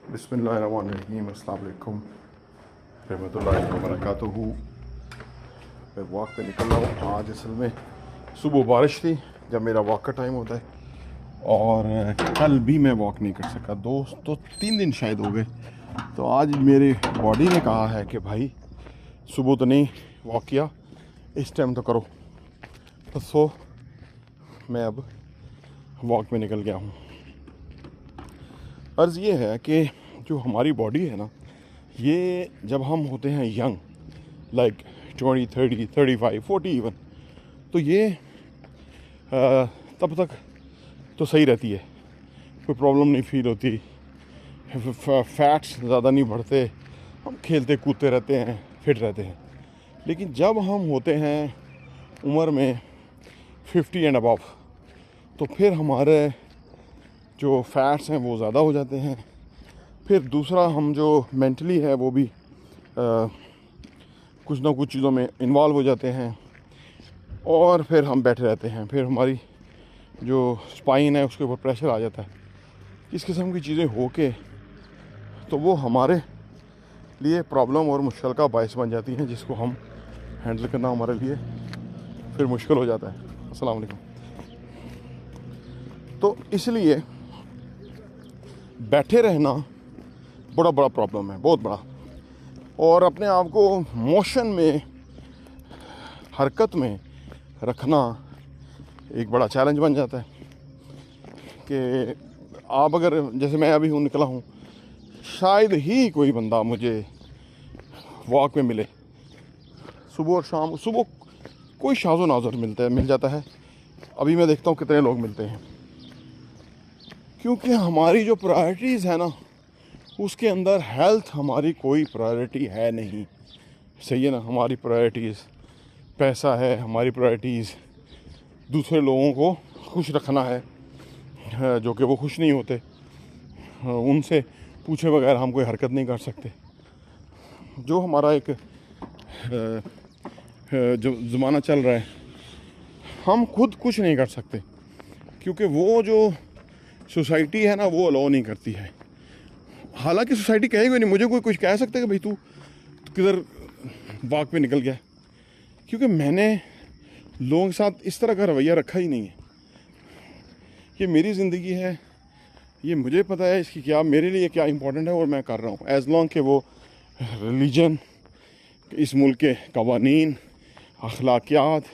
बिस्मिल्लाहिर्रहमानिर्रहीम, अस्सलाम वालेकुम रहमतुल्लाहि व बरकातुहू। मैं वॉक पे निकल रहा हूँ। आज असल में सुबह बारिश थी जब मेरा वॉक का टाइम होता है, और कल भी मैं वॉक नहीं कर सका। 3 दिन शायद हो गए। तो आज मेरी बॉडी ने कहा है कि भाई सुबह तो नहीं वॉक किया, इस टाइम तो करो। तो मैं अब वॉक पे निकल गया हूँ। अर्ज़ ये है कि जो हमारी बॉडी है ना, ये जब हम होते हैं यंग, लाइक 20, 30, 35, 40 इवन, तो ये तब तक तो सही रहती है, कोई प्रॉब्लम नहीं फील होती, फैट्स ज़्यादा नहीं बढ़ते, हम खेलते कूदते रहते हैं, फिट रहते हैं। लेकिन जब हम होते हैं उम्र में 50 एंड अबव, तो फिर हमारे जो फैट्स हैं वो ज़्यादा हो जाते हैं। फिर दूसरा, हम जो मेंटली है वो भी कुछ ना कुछ चीज़ों में इन्वॉल्व हो जाते हैं, और फिर हम बैठे रहते हैं। फिर हमारी जो स्पाइन है उसके ऊपर प्रेशर आ जाता है। इस किस्म की चीज़ें हो के तो वो हमारे लिए प्रॉब्लम और मुश्किल का बायस बन जाती हैं, जिसको हम हैंडल करना हमारे लिए फिर मुश्किल हो जाता है। अस्सलाम वालेकुम। तो इसलिए बैठे रहना बड़ा प्रॉब्लम है, बहुत बड़ा। और अपने आप को मोशन में, हरकत में रखना एक बड़ा चैलेंज बन जाता है। कि आप अगर, जैसे मैं अभी निकला हूँ, शायद ही कोई बंदा मुझे वॉक में मिले सुबह और शाम। सुबह कोई शाज़ो नाज़र मिल जाता है। अभी मैं देखता हूँ कितने लोग मिलते हैं, क्योंकि हमारी जो प्रायोरिटीज़ है ना, उसके अंदर हेल्थ हमारी कोई प्रायोरिटी है नहीं। सही है ना? हमारी प्रायोरिटीज़ पैसा है, हमारी प्रायोरिटीज़ दूसरे लोगों को खुश रखना है, जो कि वो खुश नहीं होते। उनसे पूछे बगैर हम कोई हरकत नहीं कर सकते। जो हमारा एक जो ज़माना चल रहा है, हम खुद कुछ नहीं कर सकते, क्योंकि वो जो सोसाइटी है ना वो अलाउ नहीं करती है। हालांकि सोसाइटी कहेगी नहीं, मुझे कोई कुछ कह सकता है कि भाई तू किधर वॉक पे निकल गया, क्योंकि मैंने लोगों के साथ इस तरह का रवैया रखा ही नहीं है। ये मेरी ज़िंदगी है, ये मुझे पता है इसकी क्या, मेरे लिए क्या इम्पोर्टेंट है, और मैं कर रहा हूँ। एज़ लॉन्ग के वो रिलीजन, इस मुल्क के कवानीन, अखलाकियात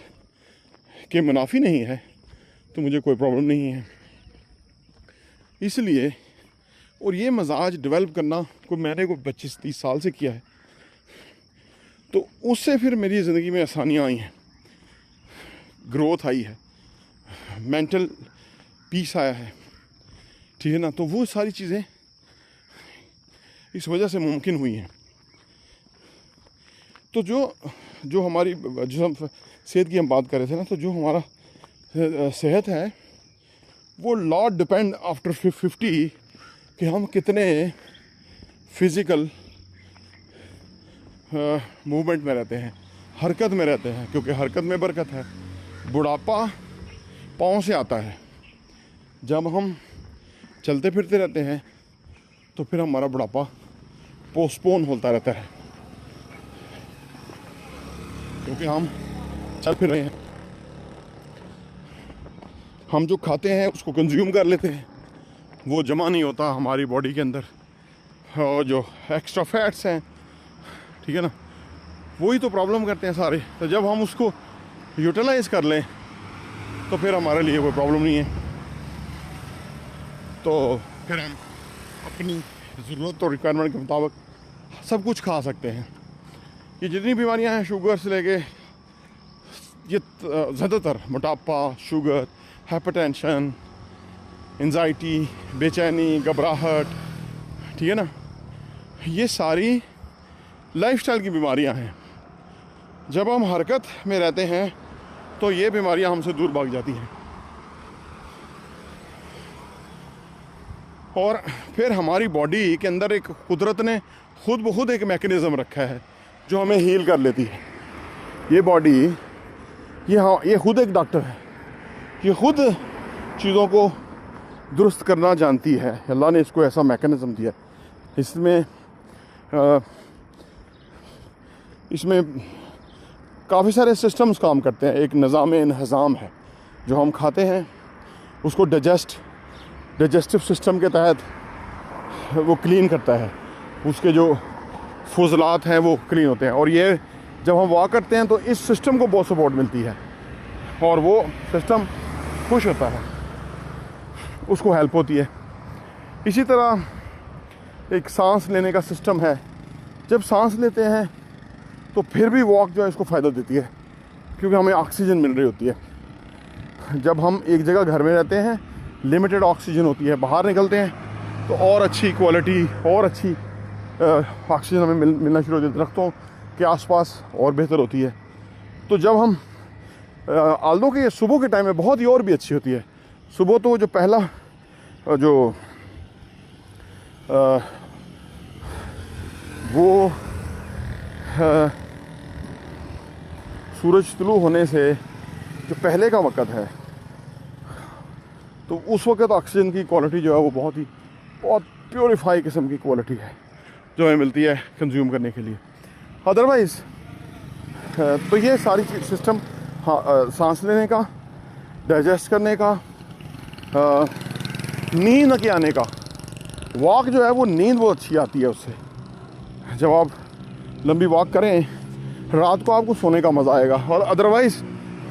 के मुनाफी नहीं है, तो मुझे कोई प्रॉब्लम नहीं है। इसलिए, और ये मजाज डेवलप करना मैंने 25-30 साल से किया है, तो उससे फिर मेरी ज़िंदगी में आसानियाँ आई हैं, ग्रोथ आई है, मेंटल पीस आया है। ठीक है ना? तो वो सारी चीज़ें इस वजह से मुमकिन हुई हैं। तो जो हमारी, जो हम सेहत की हम बात कर रहे थे ना, तो जो हमारा सेहत है वो लॉट डिपेंड आफ्टर 50 कि हम कितने फिज़िकल मूवमेंट में रहते हैं, हरकत में रहते हैं, क्योंकि हरकत में बरकत है। बुढ़ापा पाँव से आता है। जब हम चलते फिरते रहते हैं तो फिर हमारा बुढ़ापा पोस्टपोन होता रहता है, क्योंकि हम चल फिर रहे हैं। हम जो खाते हैं उसको कंज्यूम कर लेते हैं, वो जमा नहीं होता हमारी बॉडी के अंदर, और जो एक्स्ट्रा फैट्स हैं, ठीक है ना, वही तो प्रॉब्लम करते हैं सारे। तो जब हम उसको यूटिलाइज कर लें तो फिर हमारे लिए कोई प्रॉब्लम नहीं है। तो फिर हम अपनी ज़रूरत और रिक्वायरमेंट के मुताबिक सब कुछ खा सकते हैं। ये जितनी बीमारियां हैं, शुगर से लेके ये ज़्यादातर मोटापा, शुगर, हाइपरटेंशन, एंजाइटी, बेचैनी, घबराहट, ठीक है ना, ये सारी लाइफस्टाइल की बीमारियां हैं। जब हम हरकत में रहते हैं तो ये बीमारियां हमसे दूर भाग जाती हैं, और फिर हमारी बॉडी के अंदर एक कुदरत ने खुद ब खुद एक मैकेनिज़्म रखा है जो हमें हील कर लेती है। ये बॉडी, ये खुद एक डॉक्टर है, ये खुद चीज़ों को दुरुस्त करना जानती है। अल्लाह ने इसको ऐसा मैकेनिज़्म दिया इसमें काफ़ी सारे सिस्टम्स काम करते हैं। एक निज़ाम-ए-इंहज़ाम है जो हम खाते हैं उसको डाइजेस्टिव सिस्टम के तहत वो क्लीन करता है, उसके जो फुजलात हैं वो क्लीन होते हैं। और ये जब हम वॉक करते हैं तो इस सिस्टम को बहुत सपोर्ट मिलती है और वो सिस्टम खुश होता है, उसको हेल्प होती है। इसी तरह एक सांस लेने का सिस्टम है। जब सांस लेते हैं तो फिर भी वॉक जो है इसको फ़ायदा देती है क्योंकि हमें ऑक्सीजन मिल रही होती है। जब हम एक जगह घर में रहते हैं लिमिटेड ऑक्सीजन होती है, बाहर निकलते हैं तो और अच्छी क्वालिटी और अच्छी ऑक्सीजन हमें मिलना शुरू होती है, दरख्तों के आसपास और बेहतर होती है। तो जब हम आल्दो के सुबह के टाइम में बहुत ही और भी अच्छी होती है। सुबह तो जो पहला जो वो सूरज तुलू होने से जो पहले का वक़्त है तो उस वक़्त ऑक्सीजन की क्वालिटी जो है वो बहुत प्योरीफाई किस्म की क्वालिटी है जो हमें मिलती है कंज्यूम करने के लिए। अदरवाइज़ तो ये सारी सिस्टम सांस लेने का, डाइजेस्ट करने का, नींद के आने का, वॉक जो है वो नींद बहुत अच्छी आती है उससे। जब आप लंबी वॉक करें रात को आपको सोने का मज़ा आएगा। और अदरवाइज़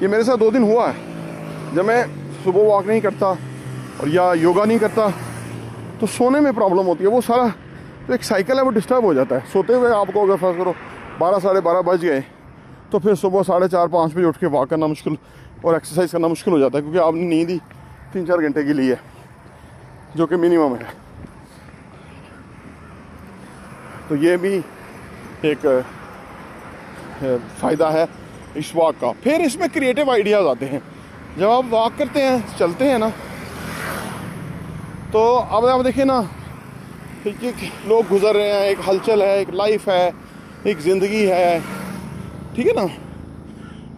ये मेरे साथ 2 दिन हुआ है, जब मैं सुबह वॉक नहीं करता और या योगा नहीं करता तो सोने में प्रॉब्लम होती है। वो सारा तो एक साइकिल है वो डिस्टर्ब हो जाता है। सोते हुए आपको अगर फर्स्ट करो 12 साढ़े 12 बज गए तो फिर सुबह 4:30-5 बजे उठ के वॉक करना मुश्किल और एक्सरसाइज करना मुश्किल हो जाता है क्योंकि आपने नींद ही 3-4 घंटे की ली है जो कि मिनिमम है। तो ये भी एक फ़ायदा है इस वॉक का। फिर इसमें क्रिएटिव आइडियाज़ आते हैं। जब आप वॉक करते हैं, चलते हैं ना, तो अब आप देखिए ना एक लोग गुजर रहे हैं, एक हलचल है, एक लाइफ है, एक ज़िंदगी है, ठीक है ना।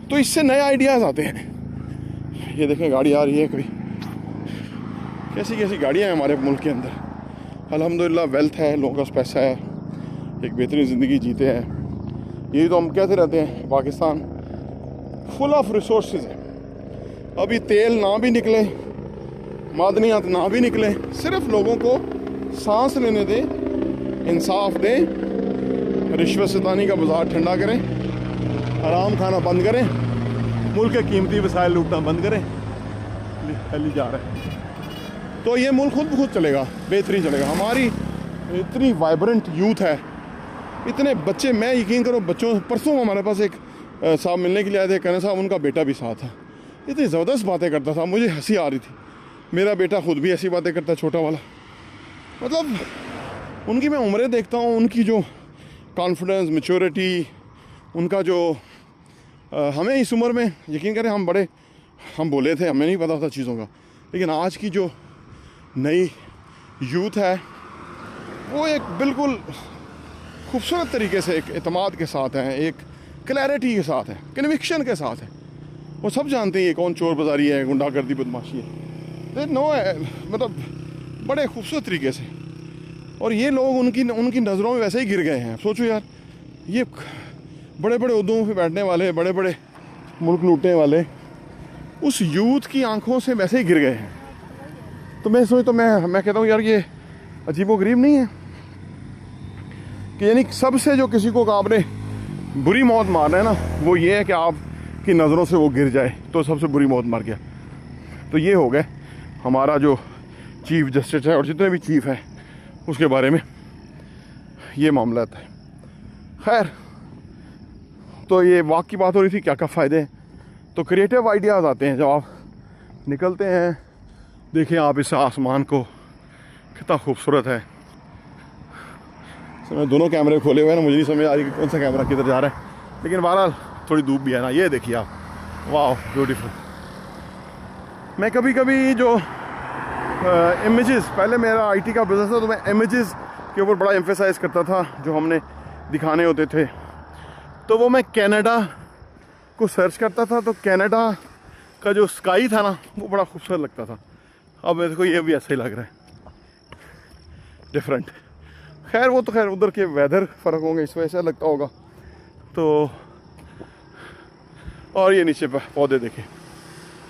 तो इससे नए आइडियाज़ आते हैं। ये देखें गाड़ी आ रही है, कोई कैसी कैसी गाड़ियाँ हैं हमारे मुल्क के अंदर। अल्हम्दुलिल्लाह वेल्थ है, लोगों के पास पैसा है, एक बेहतरीन ज़िंदगी जीते हैं। यही तो हम कहते रहते हैं पाकिस्तान फुल ऑफ रिसोर्सेज है। अभी तेल ना भी निकले, मादनियात ना भी निकले, सिर्फ लोगों को सांस लेने दें, इंसाफ दें, रिश्वत सतानी का बाजार ठंडा करें, आराम खाना बंद करें, मुल्क के कीमती वसाइल लूटना बंद करें। हेली जा रहा है तो ये मुल्क खुद ब खुद चलेगा, बेहतरीन चलेगा। हमारी इतनी वाइब्रेंट यूथ है, इतने बच्चे, मैं यकीन करो बच्चों, परसों हमारे पास एक साहब मिलने के लिए आए थे, कहने साहब उनका बेटा भी साथ है, इतनी ज़बरदस्त बातें करता था, मुझे हंसी आ रही थी। मेरा बेटा खुद भी ऐसी बातें करता है, छोटा वाला। मतलब उनकी मैं उम्रें देखता हूँ, उनकी जो कॉन्फिडेंस, मैच्योरिटी, उनका जो हमें इस उम्र में यकीन करें हम बोले थे, हमें नहीं पता था चीज़ों का, लेकिन आज की जो नई यूथ है वो एक बिल्कुल खूबसूरत तरीके से एक एतमाद के साथ है, एक क्लैरिटी के साथ है, कन्विक्शन के साथ है। वो सब जानते हैं ये कौन चोर बाजारी है, गुंडागर्दी, बदमाशी है, नो है, मतलब बड़े खूबसूरत तरीके से। और ये लोग उनकी नज़रों में वैसे ही गिर गए हैं। सोचो यार, ये बड़े बड़े उद्योगों पे बैठने वाले, बड़े बड़े मुल्क लूटने वाले उस यूथ की आंखों से वैसे ही गिर गए हैं। तो मैं कहता हूँ यार ये अजीबोगरीब नहीं है कि यानी सबसे जो किसी को आपने बुरी मौत मारना है ना, वो ये है कि आपकी नज़रों से वो गिर जाए, तो सबसे बुरी मौत मार गया। तो ये हो गया हमारा जो चीफ जस्टिस है और जितने भी चीफ हैं उसके बारे में ये मामला है। खैर, तो ये वॉक की बात हो रही थी, क्या क्या फ़ायदे हैं। तो क्रिएटिव आइडियाज़ आते हैं जब आप निकलते हैं। देखिए आप इस आसमान को, कितना खूबसूरत है। मैं दोनों कैमरे खोले हुए हैं ना, मुझे नहीं समझ आ रही कि कौन सा कैमरा किधर जा रहा है, लेकिन बहरहाल थोड़ी धूप भी है ना। ये देखिए आप, वाह ब्यूटीफुल। मैं कभी कभी जो इमेजेस, पहले मेरा आईटी का बिज़नेस था तो मैं इमेजेस के ऊपर बड़ा एम्फेसाइज करता था जो हमने दिखाने होते थे। तो वो मैं कनाडा को सर्च करता था, तो कनाडा का जो स्काई था ना वो बड़ा खूबसूरत लगता था। अब मेरे को ये भी ऐसा ही लग रहा है, डिफरेंट। खैर वो तो खैर उधर के वेदर फ़र्क होंगे, इस वजह से लगता होगा। तो और ये नीचे पौधे देखें,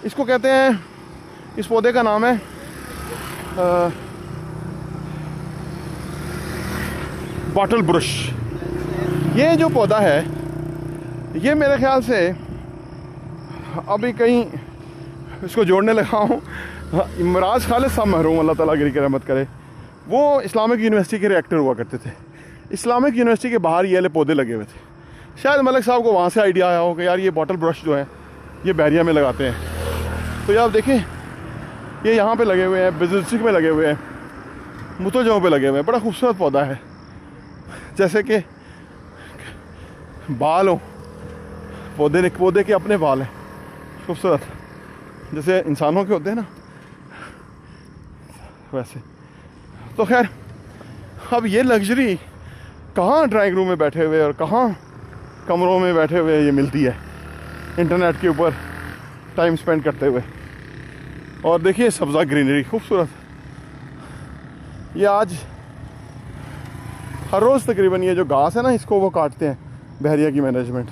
इसको कहते हैं, इस पौधे का नाम है बॉटल ब्रुश। ये जो पौधा है ये मेरे ख्याल से अभी कहीं इसको जोड़ने लगा हूँ। इमराज खालिद साहब महरूम, अल्लाह ताला की रहमत करे, वो इस्लामिक यूनिवर्सिटी के रिएक्टर हुआ करते थे। इस्लामिक यूनिवर्सिटी के बाहर ये वाले पौधे लगे हुए थे। शायद मलिक साहब को वहाँ से आइडिया आया हो कि यार ये बॉटल ब्रश जो है ये बहरिया में लगाते हैं। तो यार देखें, ये यहाँ पे लगे हुए हैं, बिजनेस में लगे हुए हैं, मुतोजों पे लगे हुए हैं। बड़ा खूबसूरत पौधा है, जैसे कि बाल हो, पौधे के अपने बाल हैं खूबसूरत, जैसे इंसानों के होते हैं ना वैसे। तो खैर अब ये लग्जरी कहाँ ड्राइंग रूम में बैठे हुए और कहाँ कमरों में बैठे हुए ये मिलती है, इंटरनेट के ऊपर टाइम स्पेंड करते हुए। और देखिए सब्ज़ा ग्रीनरी खूबसूरत। ये आज हर रोज़ तकरीबन ये जो घास है ना, इसको वो काटते हैं बहरिया की मैनेजमेंट,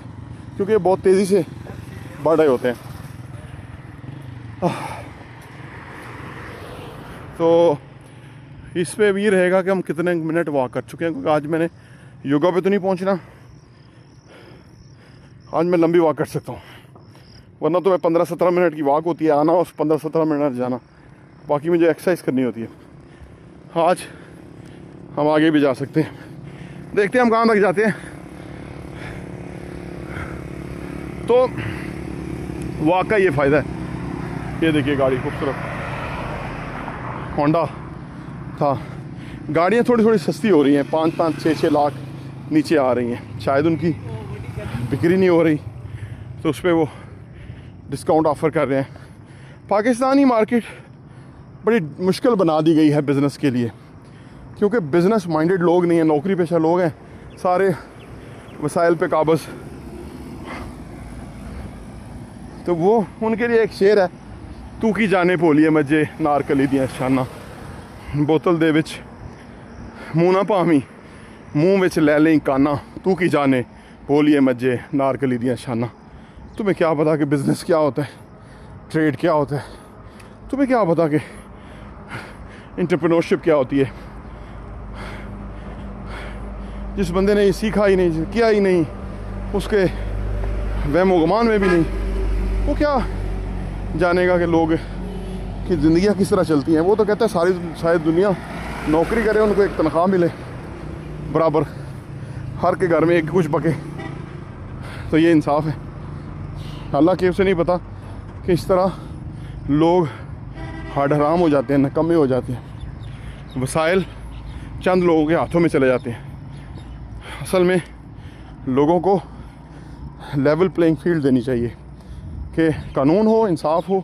क्योंकि ये बहुत तेज़ी से बढ़ रहे होते हैं। तो इस पे भी रहेगा कि हम कितने मिनट वॉक कर चुके हैं, क्योंकि आज मैंने योगा पे तो नहीं पहुंचना, आज मैं लंबी वॉक कर सकता हूँ। वरना तो मैं 15-17 मिनट की वॉक होती है, आना और 15-17 मिनट जाना, बाकी मुझे एक्सरसाइज करनी होती है। आज हम आगे भी जा सकते हैं, देखते हैं हम कहाँ तक जाते हैं। तो वॉक का ये फ़ायदा है। ये देखिए गाड़ी खूबसूरत होंडा था। गाड़ियाँ थोड़ी थोड़ी सस्ती हो रही हैं, 5-5, 6-6 लाख नीचे आ रही हैं। शायद उनकी बिक्री नहीं हो रही तो उस पर वो डिस्काउंट ऑफ़र कर रहे हैं। पाकिस्तानी मार्केट बड़ी मुश्किल बना दी गई है बिज़नेस के लिए, क्योंकि बिज़नेस माइंडेड लोग नहीं हैं, नौकरी पेशा लोग हैं, सारे वसाइल पे काबज़। तो वो उनके लिए एक शेर है, तू की जाने भोलिए मजे नार कली दियां शाना, बोतल दे विच मूँह ना भावी मुँह विच लै लें काना, तू की जाने भोलिए मजे नार कली दियां शाना। तुम्हें क्या पता कि बिज़नेस क्या होता है, ट्रेड क्या होता है, तुम्हें क्या पता कि एंटरप्रेन्योरशिप क्या होती है। जिस बंदे ने ये सीखा ही नहीं, किया ही नहीं, उसके वहम गुमान में भी नहीं, वो क्या जानेगा कि लोग की ज़िंदगियाँ किस तरह चलती हैं। वो तो कहता है सारी दुनिया नौकरी करे, उनको एक तनख्वाह मिले बराबर, हर के घर में एक कुछ बके, तो ये इंसाफ है। हालांकि उसे नहीं पता कि इस तरह लोग हाड हराम हो जाते हैं, नकम्मे हो जाते हैं, वसाइल चंद लोगों के हाथों में चले जाते हैं। असल में लोगों को लेवल प्लेइंग फील्ड देनी चाहिए कि कानून हो, इंसाफ हो,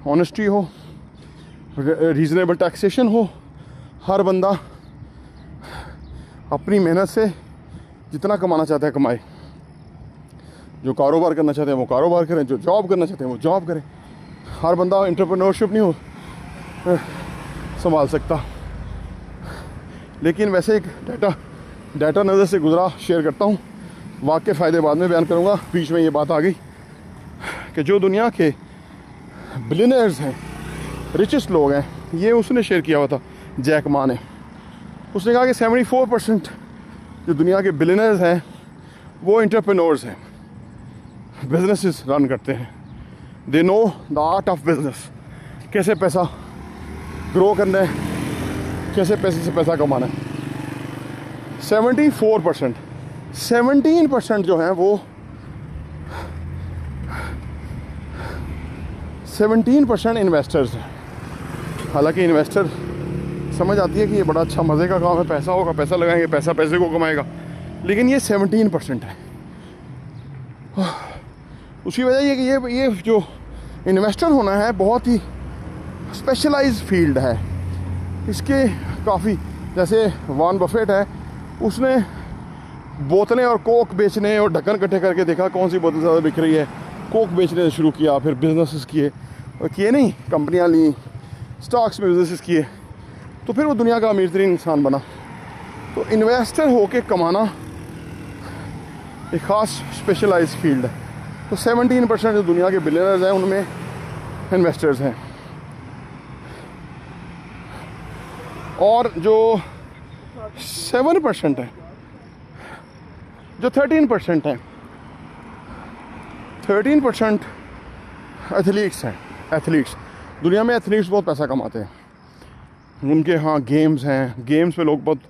ऑनेस्टी हो, रीज़नेबल टैक्सेशन हो, हर बंदा अपनी मेहनत से जितना कमाना चाहता है कमाए, जो कारोबार करना चाहते हैं वो कारोबार करें, जो जॉब करना चाहते हैं वो जॉब करें। हर बंदा एंटरप्रेन्योरशिप नहीं हो संभाल सकता। लेकिन वैसे एक डाटा नज़र से गुजरा शेयर करता हूँ, वाक़ई फ़ायदे बाद में बयान करूँगा। बीच में ये बात आ गई कि जो दुनिया के बिलियनर्स हैं, रिचेस्ट लोग हैं, ये उसने शेयर किया हुआ था, जैक मा ने। उसने कहा कि 74% जो दुनिया के बिलियनर्स हैं वो एंटरप्रेन्योर्स हैं, बिजनेसेस रन करते हैं। They know the art of business, कैसे पैसा ग्रो करना है, कैसे पैसे से पैसा कमाना है। 74%, 17% जो हैं वो 17% इन्वेस्टर्स हैं। हालांकि इन्वेस्टर समझ आती है कि ये बड़ा अच्छा मज़े का काम है, पैसा होगा, पैसा लगाएंगे, पैसा पैसे को कमाएगा, लेकिन ये 17% है। उसकी वजह ये कि ये जो इन्वेस्टर होना है बहुत ही स्पेशलाइज्ड फील्ड है। इसके काफ़ी, जैसे वॉरेन बफेट है, उसने बोतलें और कोक बेचने और ढक्कन इकट्ठे करके देखा कौन सी बोतल ज़्यादा बिक रही है, कोक बेचने शुरू किया, फिर बिजनेसेस किए, और किए नहीं, कंपनियां ली, स्टॉक्स में बिजनेसेस किए, तो फिर वो दुनिया का अमीर तरीन इंसान बना। तो इन्वेस्टर होके कमाना एक ख़ास स्पेशलाइज फील्ड है। तो 17% जो दुनिया के बिलियनर्स हैं उनमें इन्वेस्टर्स हैं, और जो 7% है, जो 13% है, 13% एथलीट्स हैं। एथलीट्स, दुनिया में एथलीट्स बहुत पैसा कमाते हैं। उनके यहाँ गेम्स हैं, गेम्स पे लोग बहुत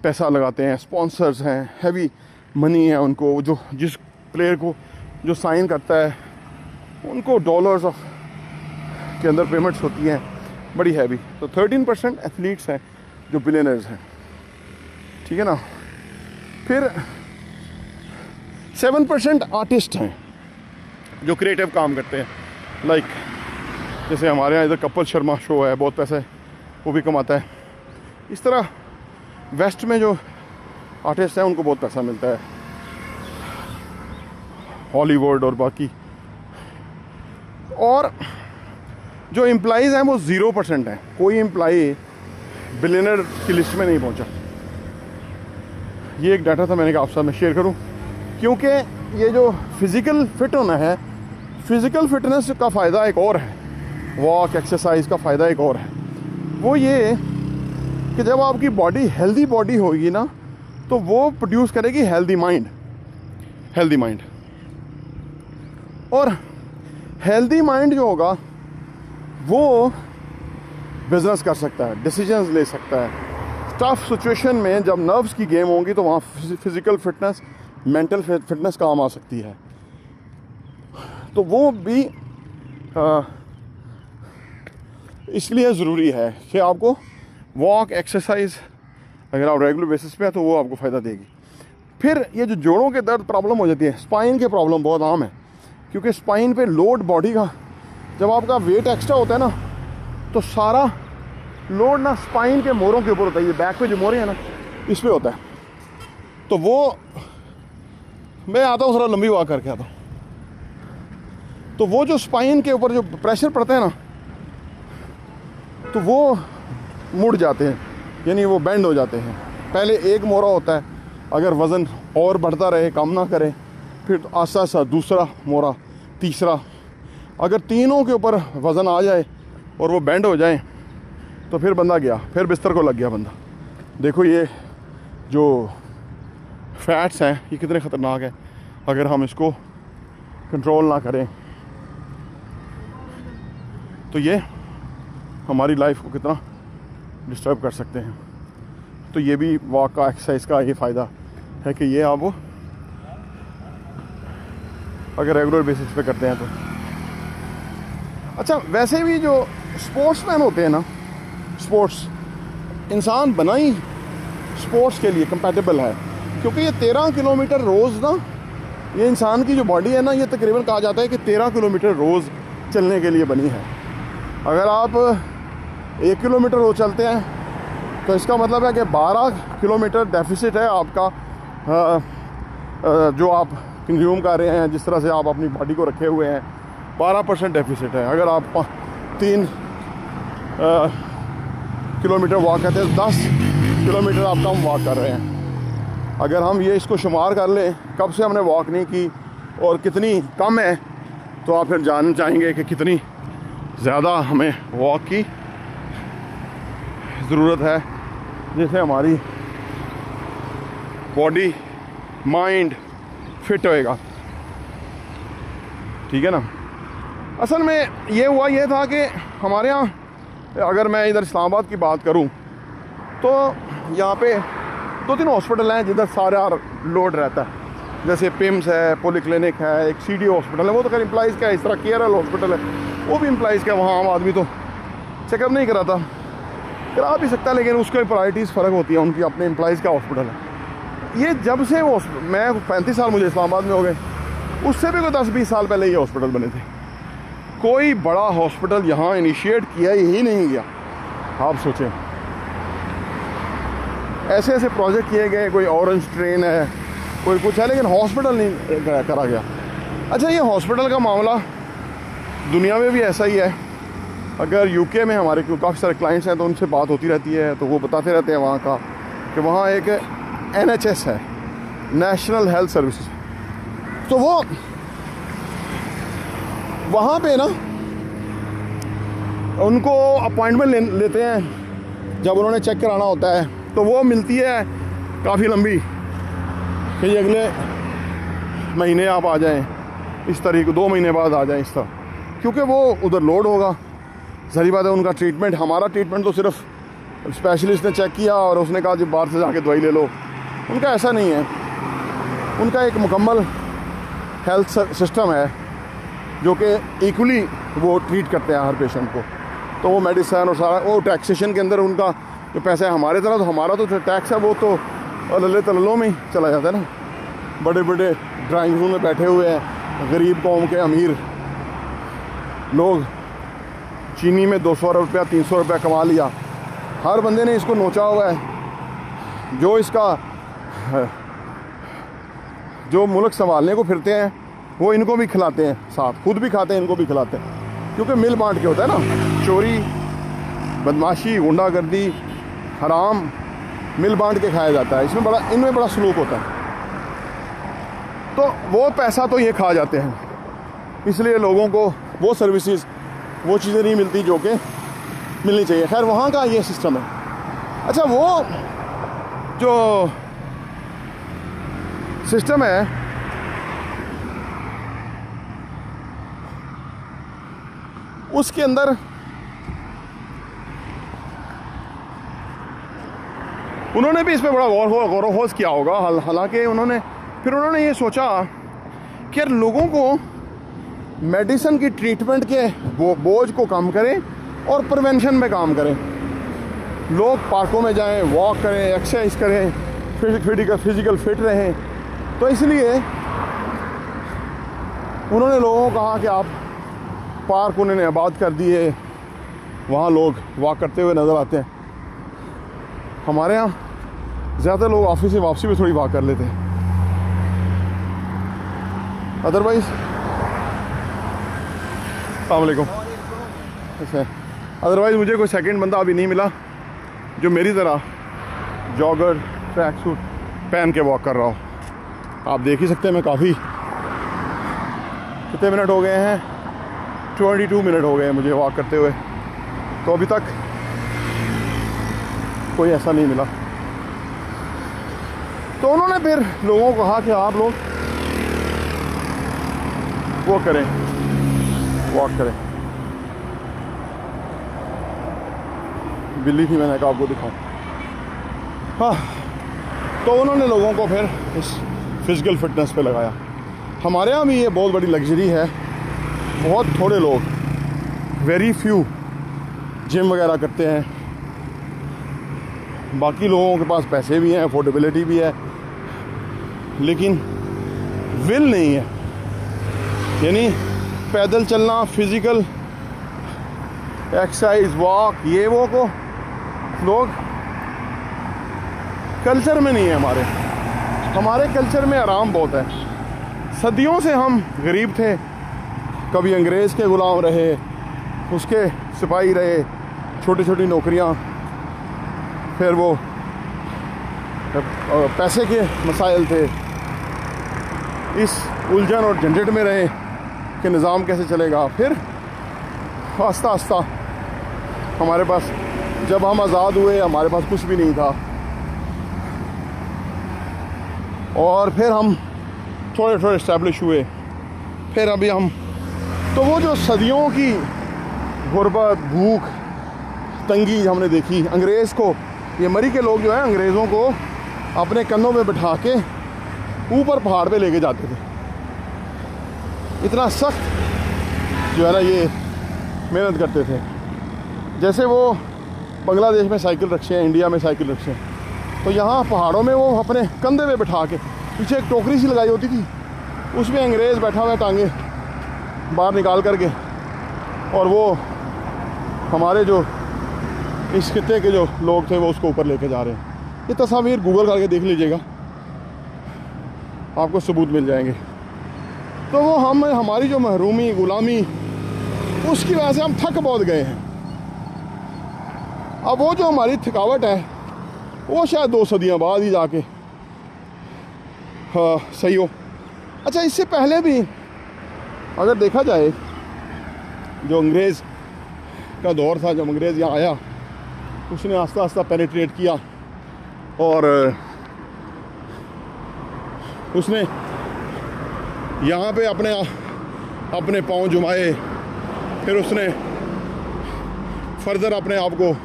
पैसा लगाते हैं, स्पॉन्सर्स हैं, हैवी मनी है उनको। जो जिस प्लेयर को जो साइन करता है उनको डॉलर्स के अंदर पेमेंट्स होती हैं, बड़ी हैवी। तो 13% एथलीट्स हैं जो बिलियनर्स हैं, ठीक है ना। फिर 7% आर्टिस्ट हैं जो क्रिएटिव काम करते हैं, लाइक जैसे हमारे यहाँ इधर कपिल शर्मा शो है, बहुत पैसा है, वो भी कमाता है। इस तरह वेस्ट में जो आर्टिस्ट हैं उनको बहुत पैसा मिलता है, हॉलीवुड और बाकी। और जो एम्प्लॉइज़ हैं वो 0% हैं, कोई एम्प्लॉई बिलियनर की लिस्ट में नहीं पहुंचा। ये एक डाटा था, मैंने कहा आपसे मैं शेयर करूं, क्योंकि ये जो फिज़िकल फिट होना है, फिज़िकल फिटनेस का फ़ायदा एक और है, वॉक एक्सरसाइज का फ़ायदा एक और है। वो ये कि जब आपकी बॉडी हेल्दी बॉडी होगी ना, तो वो प्रोड्यूस करेगी हेल्दी माइंड। हेल्दी माइंड, और हेल्दी माइंड जो होगा वो बिजनेस कर सकता है, डिसीजंस ले सकता है। टफ सिचुएशन में जब नर्व्स की गेम होंगी तो वहाँ फिज़िकल फिटनेस, मेंटल फिटनेस काम आ सकती है। तो वो भी इसलिए ज़रूरी है कि आपको वॉक एक्सरसाइज अगर आप रेगुलर बेसिस पे है तो वो आपको फ़ायदा देगी। फिर ये जो जोड़ों के दर्द प्रॉब्लम हो जाती है, स्पाइन के प्रॉब्लम बहुत आम है, क्योंकि स्पाइन पे लोड बॉडी का, जब आपका वेट एक्स्ट्रा होता है ना, तो सारा लोड ना स्पाइन के मोरों के ऊपर होता है। ये बैक पे जो मोरे हैं ना, इस पे होता है। तो वो मैं आता हूँ, थोड़ा लंबी वॉक करके आता हूँ, तो वो जो स्पाइन के ऊपर जो प्रेशर पड़ता है ना, तो वो मुड़ जाते हैं, यानी वो बेंड हो जाते हैं। पहले एक मोरा होता है, अगर वज़न और बढ़ता रहे, कम ना करे, फिर आस्ता आस्ता दूसरा मोरा, तीसरा। अगर तीनों के ऊपर वज़न आ जाए और वो बेंड हो जाए तो फिर बंदा गया, फिर बिस्तर को लग गया बंदा। देखो ये जो फैट्स हैं ये कितने ख़तरनाक है, अगर हम इसको कंट्रोल ना करें तो ये हमारी लाइफ को कितना डिस्टर्ब कर सकते हैं। तो ये भी वॉक का, एक्सरसाइज का ये फ़ायदा है कि ये आप अगर रेगुलर बेसिस पे करते हैं तो। अच्छा, वैसे भी जो स्पोर्ट्समैन होते हैं ना, स्पोर्ट्स इंसान बना ही स्पोर्ट्स के लिए कंपैटिबल है, क्योंकि ये 13 किलोमीटर रोज़ ना, ये इंसान की जो बॉडी है ना, ये तकरीबन कहा जाता है कि 13 किलोमीटर रोज़ चलने के लिए बनी है। अगर आप 1 किलोमीटर रोज़ चलते हैं तो इसका मतलब है कि 12 किलोमीटर डेफिसिट है आपका, जो आप कंज्यूम कर रहे हैं, जिस तरह से आप अपनी बॉडी को रखे हुए हैं, 12% डेफिसिट है। अगर आप 3 किलोमीटर वॉक करते हैं, 10 किलोमीटर आप कम वॉक कर रहे हैं। अगर हम ये इसको शुमार कर लें कब से हमने वॉक नहीं की और कितनी कम है, तो आप फिर जानना चाहेंगे कि कितनी ज़्यादा हमें वॉक की ज़रूरत है, जिससे हमारी बॉडी माइंड फिट होएगा, ठीक है ना। असल में ये था कि हमारे यहाँ, अगर मैं इधर इस्लामाबाद की बात करूँ तो यहाँ पे 2-3 हॉस्पिटल हैं जिधर सारा लोड रहता है। जैसे पिम्स है, पॉलीक्लिनिक है, एक सीडी हॉस्पिटल है, वो तो खैर एम्प्लॉइज़ का है। इस तरह केरल हॉस्पिटल है, वो भी एम्प्लॉइज़ का, वहाँ आम आदमी तो चेकअप नहीं कराता, करा भी सकता, लेकिन उसकी प्रायोरिटीज़ फ़र्क होती है, उनकी अपने एम्प्लॉइज़ का हॉस्पिटल है। ये जब से वो, मैं 35 साल मुझे इस्लामाबाद में हो गए, उससे भी कोई 10-20 साल पहले ये हॉस्पिटल बने थे। कोई बड़ा हॉस्पिटल यहाँ इनिशिएट किया ही नहीं गया। आप सोचें, ऐसे ऐसे प्रोजेक्ट किए गए, कोई ऑरेंज ट्रेन है, कोई कुछ है, लेकिन हॉस्पिटल नहीं करा गया। अच्छा, ये हॉस्पिटल का मामला दुनिया में भी ऐसा ही है। अगर यूके में हमारे काफ़ी सारे क्लाइंट्स हैं तो उनसे बात होती रहती है, तो वो बताते रहते हैं वहाँ का कि वहाँ एक NHS है, नेशनल हेल्थ सर्विसेज। तो वो वहाँ पे ना उनको अपॉइंटमेंट लेते हैं जब उन्होंने चेक कराना होता है, तो वो मिलती है काफ़ी लंबी कि अगले महीने आप आ जाएं, इस तारीख को 2 महीने बाद आ जाएं, इस तरह, क्योंकि वो उधर लोड होगा। ज़ाहिर बात है उनका ट्रीटमेंट, हमारा ट्रीटमेंट तो सिर्फ स्पेशलिस्ट ने चेक किया और उसने कहा जी बाहर से जाके दवाई ले लो, उनका ऐसा नहीं है। उनका एक मुकम्मल हेल्थ सिस्टम है जो कि इक्वली वो ट्रीट करते हैं हर पेशेंट को। तो वो मेडिसिन और सारा वो टैक्सेशन के अंदर उनका जो पैसा है, हमारे तरह तो हमारा तो टैक्स है वो तो लल्ले तल्लों में ही चला जाता है ना। बड़े बड़े ड्राइंग रूम में बैठे हुए हैं गरीब कौम के अमीर लोग, चीनी में 200 रुपया 300 रुपया कमा लिया, हर बंदे ने इसको नोचा हुआ है। जो इसका जो मुल्क संभालने को फिरते हैं वो इनको भी खिलाते हैं, साथ खुद भी खाते हैं, इनको भी खिलाते हैं, क्योंकि मिल बांट के होता है ना। चोरी, बदमाशी, गुंडागर्दी, हराम मिल बांट के खाया जाता है, इनमें बड़ा सलूक होता है। तो वो पैसा तो ये खा जाते हैं, इसलिए लोगों को वो सर्विसेज, वो चीज़ें नहीं मिलती जो कि मिलनी चाहिए। खैर वहाँ का ये सिस्टम है। अच्छा, वो जो सिस्टम है उसके अंदर उन्होंने भी इस पर बड़ा गौर किया होगा। हालांकि उन्होंने ये सोचा कि यार लोगों को मेडिसिन की ट्रीटमेंट के बोझ को कम करें और प्रिवेंशन में काम करें। लोग पार्कों में जाएं, वॉक करें, एक्सरसाइज करें, फिजिकल फिट रहें। तो इसलिए उन्होंने लोगों को कहा कि आप पार्क उन्होंने आबाद कर दिए, वहाँ लोग वॉक करते हुए नज़र आते हैं। हमारे यहाँ ज़्यादा लोग ऑफिस से वापसी में थोड़ी वॉक कर लेते हैं, अदरवाइज़। अस्सलाम वालेकुम। अच्छा, अदरवाइज़ मुझे कोई सेकंड बंदा अभी नहीं मिला जो मेरी तरह जॉगर ट्रैक सूट पहन के वॉक कर रहा हो। आप देख ही सकते हैं मैं काफ़ी, कितने मिनट हो गए हैं, 22 मिनट हो गए हैं मुझे वॉक करते हुए, तो अभी तक कोई ऐसा नहीं मिला। तो उन्होंने फिर लोगों को कहा कि आप लोग वो करें, वॉक करें। बिल्ली थी, मैंने कहा आपको दिखाऊं। हाँ, तो उन्होंने लोगों को फिर इस फिजिकल फिटनेस पे लगाया। हमारे यहाँ भी ये बहुत बड़ी लग्जरी है। बहुत थोड़े लोग, वेरी फ्यू जिम वगैरह करते हैं। बाकी लोगों के पास पैसे भी हैं, अफोर्डेबिलिटी भी है, लेकिन विल नहीं है। यानी पैदल चलना, फिजिकल एक्सरसाइज, वॉक, ये वो को लोग कल्चर में नहीं है। हमारे कल्चर में आराम बहुत है। सदियों से हम गरीब थे, कभी अंग्रेज़ के ग़ुलाम रहे, उसके सिपाही रहे, छोटी छोटी नौकरियां, फिर वो पैसे के मसाइल थे, इस उलझन और झंझट में रहे कि निज़ाम कैसे चलेगा। फिर आस्ता आस्ता हमारे पास, जब हम आज़ाद हुए, हमारे पास कुछ भी नहीं था, और फिर हम थोड़े थोड़े इस्टेब्लिश हुए। फिर अभी हम, तो वो जो सदियों की गुर्बत, भूख, तंगी हमने देखी, अंग्रेज़ को, ये मरी के लोग जो है अंग्रेज़ों को अपने कंधों पे बिठा के ऊपर पहाड़ पे लेके जाते थे। इतना सख्त जो है ना ये मेहनत करते थे। जैसे वो बांग्लादेश में साइकिल रिक्शे हैं, इंडिया में साइकिल रिक्शे हैं, तो यहाँ पहाड़ों में वो अपने कंधे पे बिठा के, पीछे एक टोकरी सी लगाई होती थी, उसमें अंग्रेज़ बैठा हुआ है टांगे बाहर निकाल करके, और वो हमारे जो इस खित्ते के जो लोग थे वो उसको ऊपर लेके जा रहे हैं। ये तस्वीर गूगल करके देख लीजिएगा, आपको सबूत मिल जाएंगे। तो वो हमारी जो महरूमी, गुलामी, उसकी वजह से हम थक बहुत गए हैं। अब वो जो हमारी थकावट है वो शायद 2 सदियाँ बाद ही जाके हाँ सही हो। अच्छा, इससे पहले भी अगर देखा जाए, जो अंग्रेज़ का दौर था, जब अंग्रेज़ यहाँ आया, उसने आस्ता आस्ता पेनिट्रेट किया और उसने यहाँ पे अपने पाँव जुमाए। फिर उसने फर्दर अपने आप को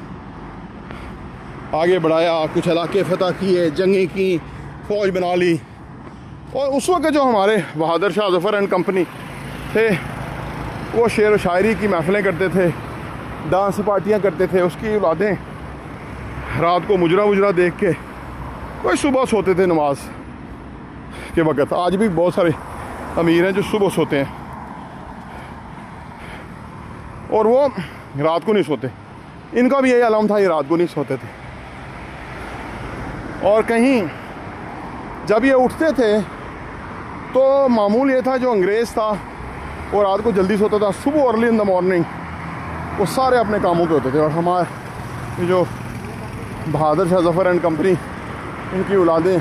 आगे बढ़ाया, कुछ इलाके फतह किए, जंगें की, फ़ौज बना ली। और उस वक्त जो हमारे बहादुर शाह ज़फ़र एंड कंपनी थे, वो शेर व शायरी की महफ़िलें करते थे, डांस पार्टियां करते थे। उसकी औलादें रात को मुजरा देख के कोई सुबह सोते थे नमाज के वक़्त। आज भी बहुत सारे अमीर हैं जो सुबह सोते हैं और वो रात को नहीं सोते। इनका भी यही अलाम था, ये रात को नहीं सोते थे। और कहीं जब ये उठते थे तो मामूल ये था, जो अंग्रेज़ था वो रात को जल्दी सोता था, सुबह अर्ली इन द मॉर्निंग वो सारे अपने कामों पे होते थे। और हमारे जो बहादुर शाह ज़फ़र एंड कंपनी, इनकी औलादें,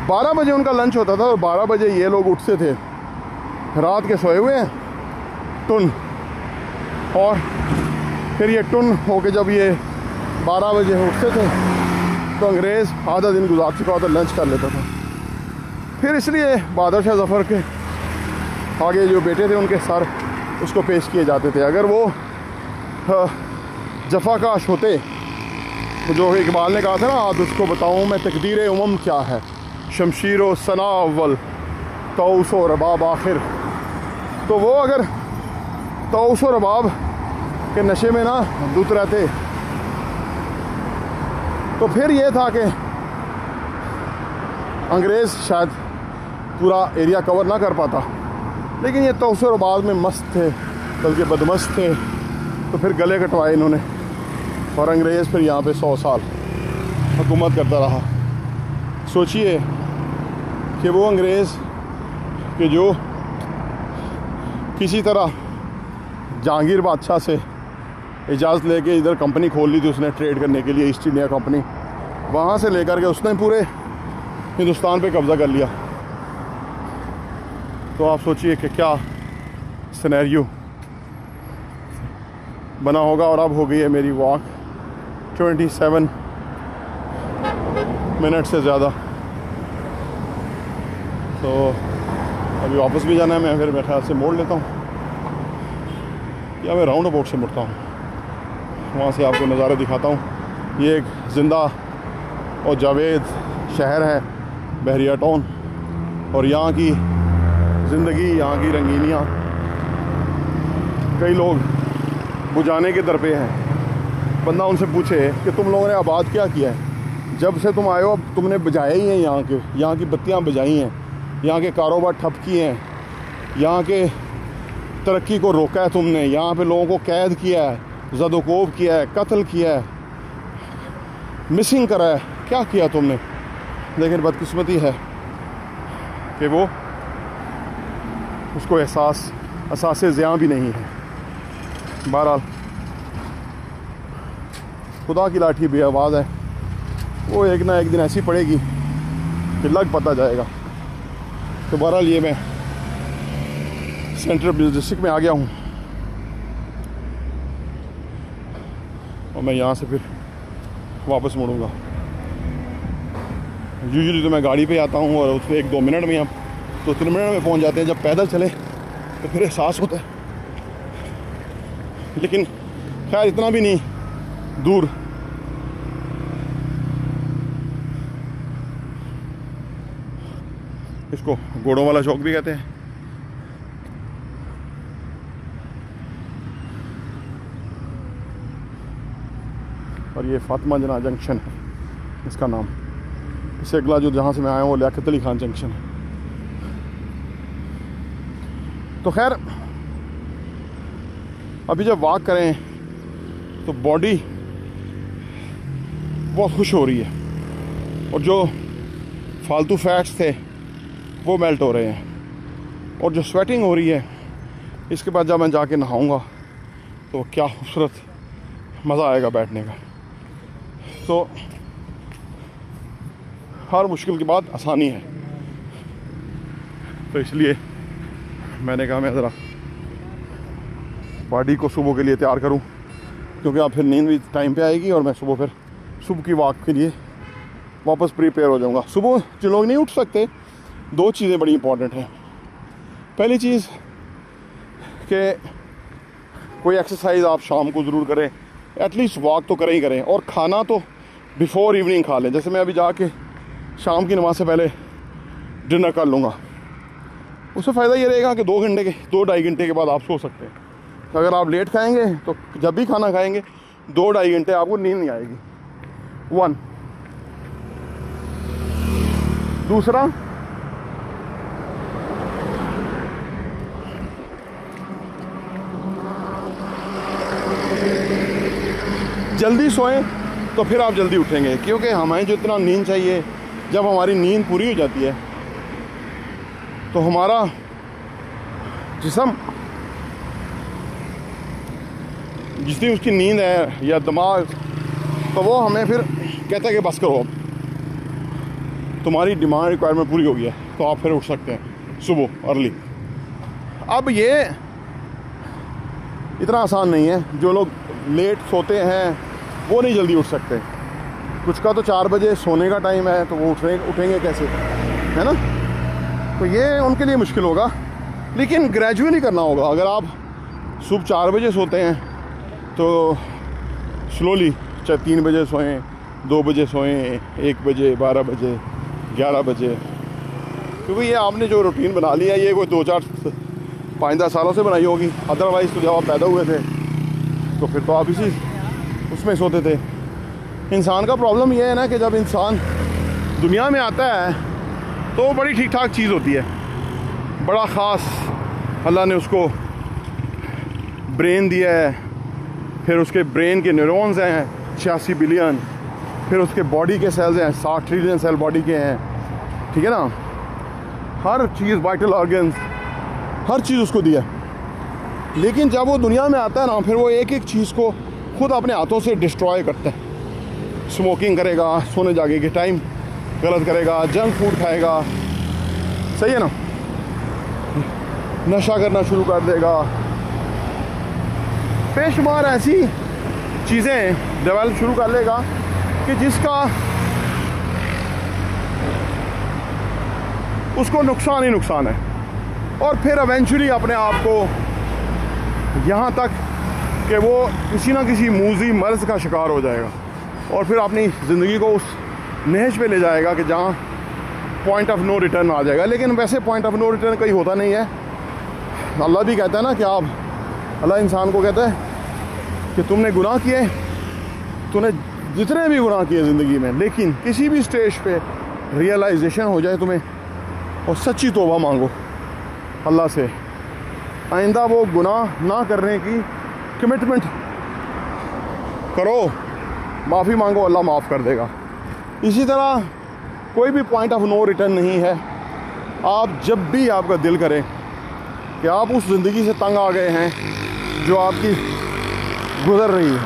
12 बजे उनका लंच होता था और 12 बजे ये लोग उठते थे, रात के सोए हुए हैं टुन। और फिर ये टुन होके जब ये 12 बजे उठते थे तो अंग्रेज़ आधा दिन गुजार चुका होता, लंच कर लेता था। फिर इसलिए बहादुर शाह ज़फ़र के आगे जो बेटे थे उनके सर उसको पेश किए जाते थे। अगर वो जफ़ाकाश होते, तो जो इकबाल ने कहा था ना, आज उसको बताऊँ मैं तकदीर उमम क्या है, शमशीर व सना अव्वल तौस व रबाब आखिर। तो वो अगर तौस व रबाब के नशे में ना धुत रहते तो फिर ये था कि अंग्रेज़ शायद पूरा एरिया कवर ना कर पाता। लेकिन ये तौस व रबाब में मस्त थे, बल्कि बदमस्त थे, तो फिर गले कटवाए इन्होंने और अंग्रेज़ फिर यहाँ पे 100 साल हुकूमत करता रहा। सोचिए कि वो अंग्रेज़ कि जो किसी तरह जहांगीर बादशाह से इजाज़त लेके इधर कंपनी खोल ली थी उसने ट्रेड करने के लिए, ईस्ट इंडिया कंपनी, वहाँ से लेकर के उसने पूरे हिंदुस्तान पे कब्ज़ा कर लिया। तो आप सोचिए कि क्या सिनेरियो बना होगा। और अब हो गई है मेरी वॉक 27 मिनट से ज़्यादा। तो अभी वापस भी जाना है, मैं फिर मेरे ख्याल से मोड़ लेता हूँ या मैं राउंड अबाउट से मुड़ता हूँ, वहाँ से आपको नज़ारा दिखाता हूँ। ये एक ज़िंदा और जावेद शहर है बहरिया टाउन, और यहाँ की ज़िंदगी, यहाँ की रंगीनियाँ, कई लोग बुझाने के दर पे हैं। बंदा उनसे पूछे कि तुम लोगों ने आबाद क्या किया है, जब से तुम आए हो अब तुमने बुझाया ही है, यहाँ की बत्तियाँ बुझाई हैं, यहाँ के कारोबार ठप किए हैं, यहाँ के तरक्की को रोका है तुमने, यहाँ पे लोगों को कैद किया है, ज़दोकोब किया है, कत्ल किया है, मिसिंग करा है, क्या किया तुमने। लेकिन बदकिस्मती है कि वो उसको एहसास ज़ियां भी नहीं है। बहरहाल खुदा की लाठी बेआवाज़ है, वो एक ना एक दिन ऐसी पड़ेगी कि लग पता जाएगा। तो बहरहाल ये मैं सेंट्रल डिस्ट्रिक्ट में आ गया हूँ और मैं यहाँ से फिर वापस मुड़ूँगा। यूजुअली तो मैं गाड़ी पे आता हूँ और उसमें 1-2 मिनट में, हम 2-3 मिनट में पहुँच जाते हैं। जब पैदल चले तो फिर एहसास होता है, लेकिन खैर इतना भी नहीं दूर। इसको घोड़ों वाला चौक भी कहते हैं। और ये फातिमा जना जंक्शन है इसका नाम। इससे अगला जो जहाँ से मैं आया हूँ वो लियाकत अली खान जंक्शन है। तो खैर अभी जब वॉक करें तो बॉडी बहुत खुश हो रही है और जो फालतू फैट्स थे वो मेल्ट हो रहे हैं, और जो स्वेटिंग हो रही है इसके बाद जब मैं जाके नहाऊंगा तो क्या खूबसूरत मज़ा आएगा बैठने का। तो हर मुश्किल के बाद आसानी है। तो इसलिए मैंने कहा मैं ज़रा बॉडी को सुबह के लिए तैयार करूं, क्योंकि आप फिर नींद भी टाइम पे आएगी और मैं सुबह की वॉक के लिए वापस प्रिपेयर हो जाऊंगा। सुबह जो लोग नहीं उठ सकते, दो चीज़ें बड़ी इंपॉर्टेंट हैं। पहली चीज़ कि कोई एक्सरसाइज आप शाम को ज़रूर करें, एटलीस्ट वॉक तो करें ही करें, और खाना तो बिफोर इवनिंग खा लें। जैसे मैं अभी जाके शाम की नमाज से पहले डिनर कर लूँगा, उससे फ़ायदा ये रहेगा कि 2-2.5 घंटे के बाद आप सो सकते हैं। तो अगर आप लेट खाएंगे तो जब भी खाना खाएंगे 2-2.5 घंटे आपको नींद नहीं आएगी। 1 दूसरा, जल्दी सोएं तो फिर आप जल्दी उठेंगे, क्योंकि हमें जो इतना नींद चाहिए, जब हमारी नींद पूरी हो जाती है तो हमारा जिस्म, जितनी उसकी नींद है या दिमाग, तो वो हमें फिर कहता है कि बस करो, अब तुम्हारी डिमांड रिक्वायरमेंट पूरी हो गई है, तो आप फिर उठ सकते हैं सुबह अर्ली। अब ये इतना आसान नहीं है। जो लोग लेट सोते हैं वो नहीं जल्दी उठ सकते। कुछ का तो 4 बजे सोने का टाइम है, तो वो उठेंगे कैसे, है ना? तो ये उनके लिए मुश्किल होगा, लेकिन ग्रेजुअली करना होगा। अगर आप सुबह 4 बजे सोते हैं तो स्लोली, चाहे 3 बजे सोएं, 2 बजे सोएं, 1 बजे, 12 बजे, 11 बजे, क्योंकि ये आपने जो रूटीन बना लिया है ये कोई 2-4-5-10 सालों से बनाई होगी। अदरवाइज़ तो जब आप पैदा हुए थे तो फिर तो आप इसी उसमें सोते थे। इंसान का प्रॉब्लम ये है ना कि जब इंसान दुनिया में आता है तो बड़ी ठीक ठाक चीज़ होती है, बड़ा ख़ास अल्लाह ने उसको ब्रेन दिया है, फिर उसके ब्रेन के न्यूरॉन्स हैं 86 बिलियन, फिर उसके बॉडी के सेल्स हैं 60 ट्रिलियन सेल बॉडी के हैं, ठीक है ना? हर चीज़, वाइटल ऑर्गन्स, हर चीज़ उसको दिया। लेकिन जब वो दुनिया में आता है ना, फिर वो एक एक चीज़ को खुद अपने हाथों से डिस्ट्रॉय करता है। स्मोकिंग करेगा, सोने जागे के टाइम गलत करेगा, जंक फूड खाएगा, सही है ना, नशा करना शुरू कर देगा, बेशुमार ऐसी चीज़ें डेवलप शुरू कर लेगा कि जिसका उसको नुकसान ही नुकसान है। और फिर एवेंचुअली अपने आप को यहाँ तक कि वो किसी ना किसी मूजी मर्ज़ का शिकार हो जाएगा, और फिर अपनी ज़िंदगी को उस नहज पे ले जाएगा कि जहाँ पॉइंट ऑफ नो रिटर्न आ जाएगा। लेकिन वैसे पॉइंट ऑफ नो रिटर्न कहीं होता नहीं है। अल्लाह भी कहता है ना कि अल्लाह इंसान को कहता है कि तुमने गुनाह किए, तूने जितने भी गुनाह किए ज़िंदगी में, लेकिन किसी भी स्टेज पे रियलाइजेशन हो जाए तुम्हें, और सच्ची तौबा मांगो अल्लाह से, आइंदा वो गुनाह ना करने की कमिटमेंट करो, माफ़ी मांगो, अल्लाह माफ़ कर देगा। इसी तरह कोई भी पॉइंट ऑफ नो रिटर्न नहीं है। आप जब भी आपका दिल करे कि आप उस ज़िंदगी से तंग आ गए हैं जो आपकी गुज़र रही है,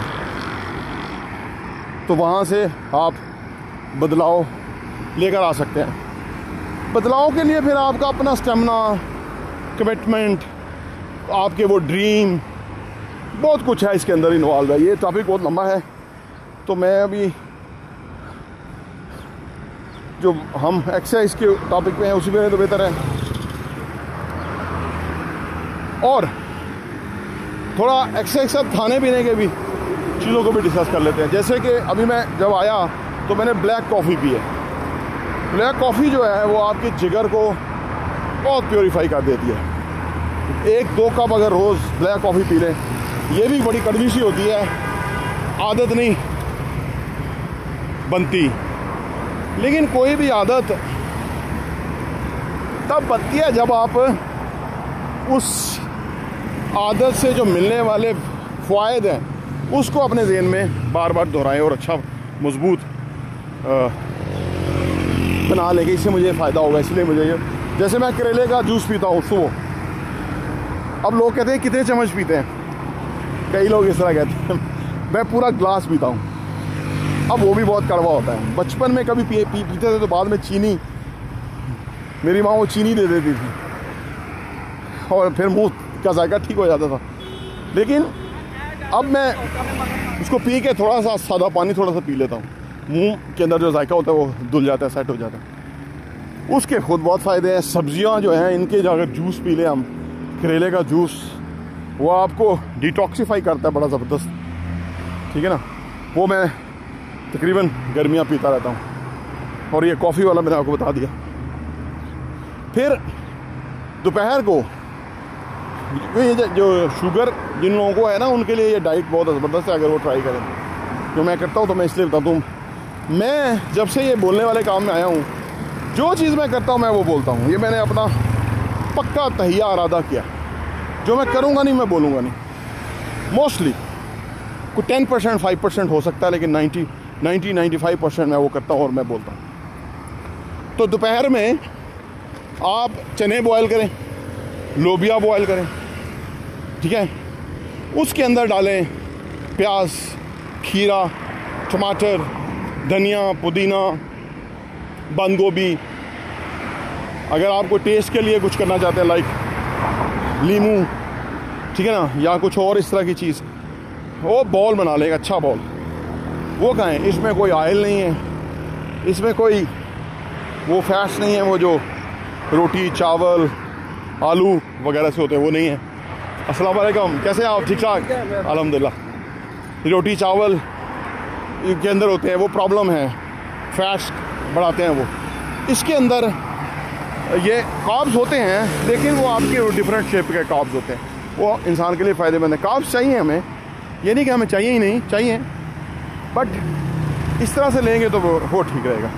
तो वहाँ से आप बदलाव लेकर आ सकते हैं। बदलाव के लिए फिर आपका अपना स्टेमिना, कमिटमेंट, आपके वो ड्रीम, बहुत कुछ है इसके अंदर इन्वॉल्व है। ये टॉपिक बहुत लंबा है, तो मैं अभी जो हम एक्सरसाइज के टॉपिक पे हैं उसी पे तो बेहतर है। और थोड़ा एक्सरसाइज सब खाने पीने के भी चीज़ों को भी डिस्कस कर लेते हैं। जैसे कि अभी मैं जब आया तो मैंने ब्लैक कॉफ़ी पी है। ब्लैक कॉफ़ी जो है वो आपके जिगर को बहुत प्योरीफाई कर देती है। 1-2 कप अगर रोज़ ब्लैक कॉफ़ी पी लें, ये भी बड़ी कड़वी सी होती है, आदत नहीं बनती, लेकिन कोई भी आदत तब बनती है जब आप उस आदत से जो मिलने वाले फ़ायदे हैं उसको अपने ज़हन में बार बार दोहराएं और अच्छा मजबूत बना लेंगे, इससे मुझे फ़ायदा होगा। इसलिए मुझे जैसे मैं करेले का जूस पीता हूँ सुबह, अब लोग कहते हैं कितने चम्मच पीते हैं, कई लोग इस तरह कहते हैं, मैं पूरा ग्लास पीता हूँ। अब वो भी बहुत कड़वा होता है। बचपन में कभी पीते थे तो बाद में चीनी, मेरी माँ वो चीनी दे देती थी और फिर मुंह का जायका ठीक हो जाता था। लेकिन अब मैं उसको पी के थोड़ा सा सादा पानी थोड़ा सा पी लेता हूँ, मुंह के अंदर जो जायका होता है वो धुल जाता है, सेट हो जाता है। उसके खुद बहुत फ़ायदे हैं। सब्जियां जो हैं इनके जो अगर जूस पी लें हम, करेले का जूस, वो आपको डिटॉक्सीफाई करता है बड़ा ज़बरदस्त, ठीक है ना। वो मैं तकरीबन गर्मियाँ पीता रहता हूँ। और ये कॉफ़ी वाला मैंने आपको बता दिया। फिर दोपहर को ये जो शुगर जिन लोगों को है ना, उनके लिए ये डाइट बहुत ज़बरदस्त है, अगर वो ट्राई करें। जो मैं करता हूँ तो मैं इसलिए बताता हूँ, मैं जब से ये बोलने वाले काम में आया हूँ, जो चीज़ मैं करता हूँ मैं वो बोलता हूँ। ये मैंने अपना पक्का तहिया इरादा किया, जो मैं करूँगा नहीं मैं बोलूँगा नहीं। मोस्टली कुछ 10% 5% हो सकता है, लेकिन 90-95% मैं वो करता हूँ और मैं बोलता हूँ। तो दोपहर में आप चने बॉयल करें, लोबिया बॉयल करें, ठीक है। उसके अंदर डालें प्याज, खीरा, टमाटर, धनिया, पुदीना, बंद गोभी। अगर आपको टेस्ट के लिए कुछ करना चाहते हैं लाइक लीमू, ठीक है ना, या कुछ और इस तरह की चीज़, वो बॉल बना लें, अच्छा बॉल, वो खाएं। इसमें कोई ऑयल नहीं है, इसमें कोई वो फैट्स नहीं है, वो जो रोटी चावल आलू वगैरह से होते हैं वो नहीं है। अस्सलाम वालेकुम, कैसे हैं आप? ठीक ठाक, अल्हम्दुलिल्लाह। रोटी चावल के अंदर होते हैं वो प्रॉब्लम है, फैट्स बढ़ाते हैं वो। इसके अंदर ये कार्ब्स होते हैं, लेकिन वो आपके डिफरेंट शेप के कार्ब्स होते हैं, वो इंसान के लिए फ़ायदेमंद है। कार्ब्स चाहिए हमें, ये नहीं कि हमें चाहिए ही नहीं, चाहिए, बट इस तरह से लेंगे तो वो ठीक रहेगा।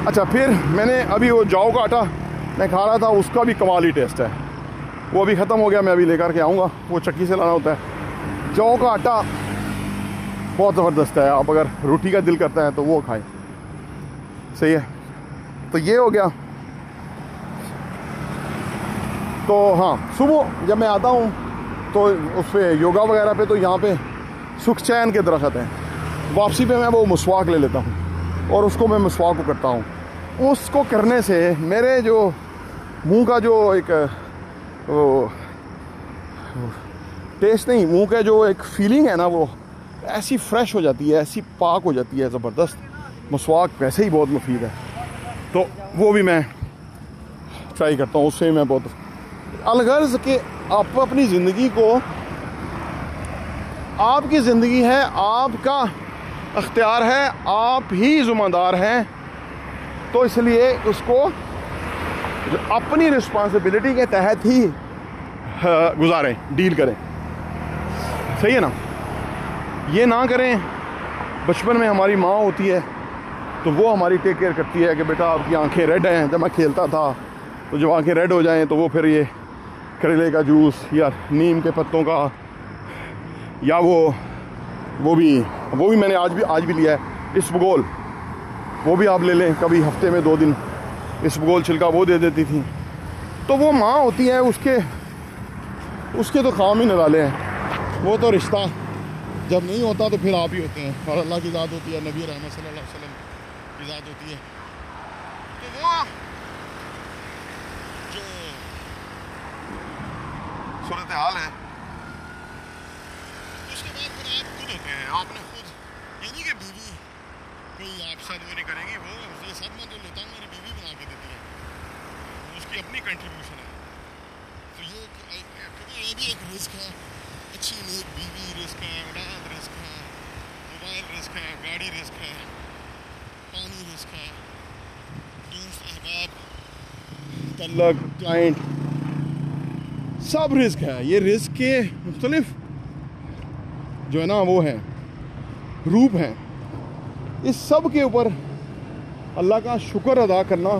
अच्छा, फिर मैंने अभी वो जौ का आटा मैं खा रहा था, उसका भी कमाली टेस्ट है। वो अभी ख़त्म हो गया, मैं अभी लेकर के आऊँगा, वो चक्की से लाना होता है। जौ का आटा बहुत ज़बरदस्त है, आप अगर रोटी का दिल करता है तो वो खाएं, सही है। तो ये हो गया। तो हाँ, सुबह जब मैं आता हूँ तो उस पर योगा वगैरह पे, तो यहाँ पे सुखचैन के दरख्त हैं, वापसी पे मैं वो मुस्वाक ले लेता हूँ और उसको मैं मुस्वाक को करता हूँ। उसको करने से मेरे जो मुंह का जो एक वो टेस्ट नहीं, मुंह का जो एक फीलिंग है ना, वो ऐसी फ्रेश हो जाती है, ऐसी पाक हो जाती है, ज़बरदस्त। मुस्वाक वैसे ही बहुत मुफीद है, तो वो भी मैं ट्राई करता हूँ। उससे मैं बहुत अलगर्ज के आप अपनी ज़िंदगी को, आपकी ज़िंदगी है, आपका अख्तियार है, आप ही ज़िम्मेदार हैं, तो इसलिए उसको अपनी रिस्पॉन्सिबिलिटी के तहत ही गुजारें, डील करें, सही है ना। ये ना करें, बचपन में हमारी माँ होती है तो वो हमारी टेक केयर करती है कि बेटा आपकी आंखें रेड हैं। जब मैं खेलता था तो जब आंखें रेड हो जाएं तो वो फिर ये करेले का जूस या नीम के पत्तों का, या वो भी मैंने आज भी लिया है, इसबगोल, वो भी आप ले लें कभी हफ्ते में 2 दिन, इसबगोल छिलका वो दे देती थी। तो वो माँ होती है, उसके तो काम ही निराले हैं। वो तो रिश्ता जब नहीं होता तो फिर आप ही होते हैं, और अल्लाह की ज़ात होती है, नबी रहमत सल्लल्लाहु अलैहि वसल्लम की ज़ात होती है। तो वो जो सूरत हाल है, उसके बाद फिर आप खुद होते हैं। आपने खुद, ये नहीं कि बीवी कोई आप साथ वो नहीं करेगी, वो ये सब मैं जो लेता हूँ मेरी बीवी बना के देती है, उसकी अपनी कंट्रीब्यूशन है। तो ये क्योंकि ये भी एक रिस्क है, अच्छी नेक बीवी रिस्क है, औलाद रिस्क है, मोबाइल रिस्क है, गाड़ी रिस्क है, पानी रिस्क है, दोस्त अहबाब, तल्लक, क्लाइंट, सब रिस्क है। ये रिस्क के मुख्तलिफ जो है ना वो है रूप हैं। इस सब के ऊपर अल्लाह का शुक्र अदा करना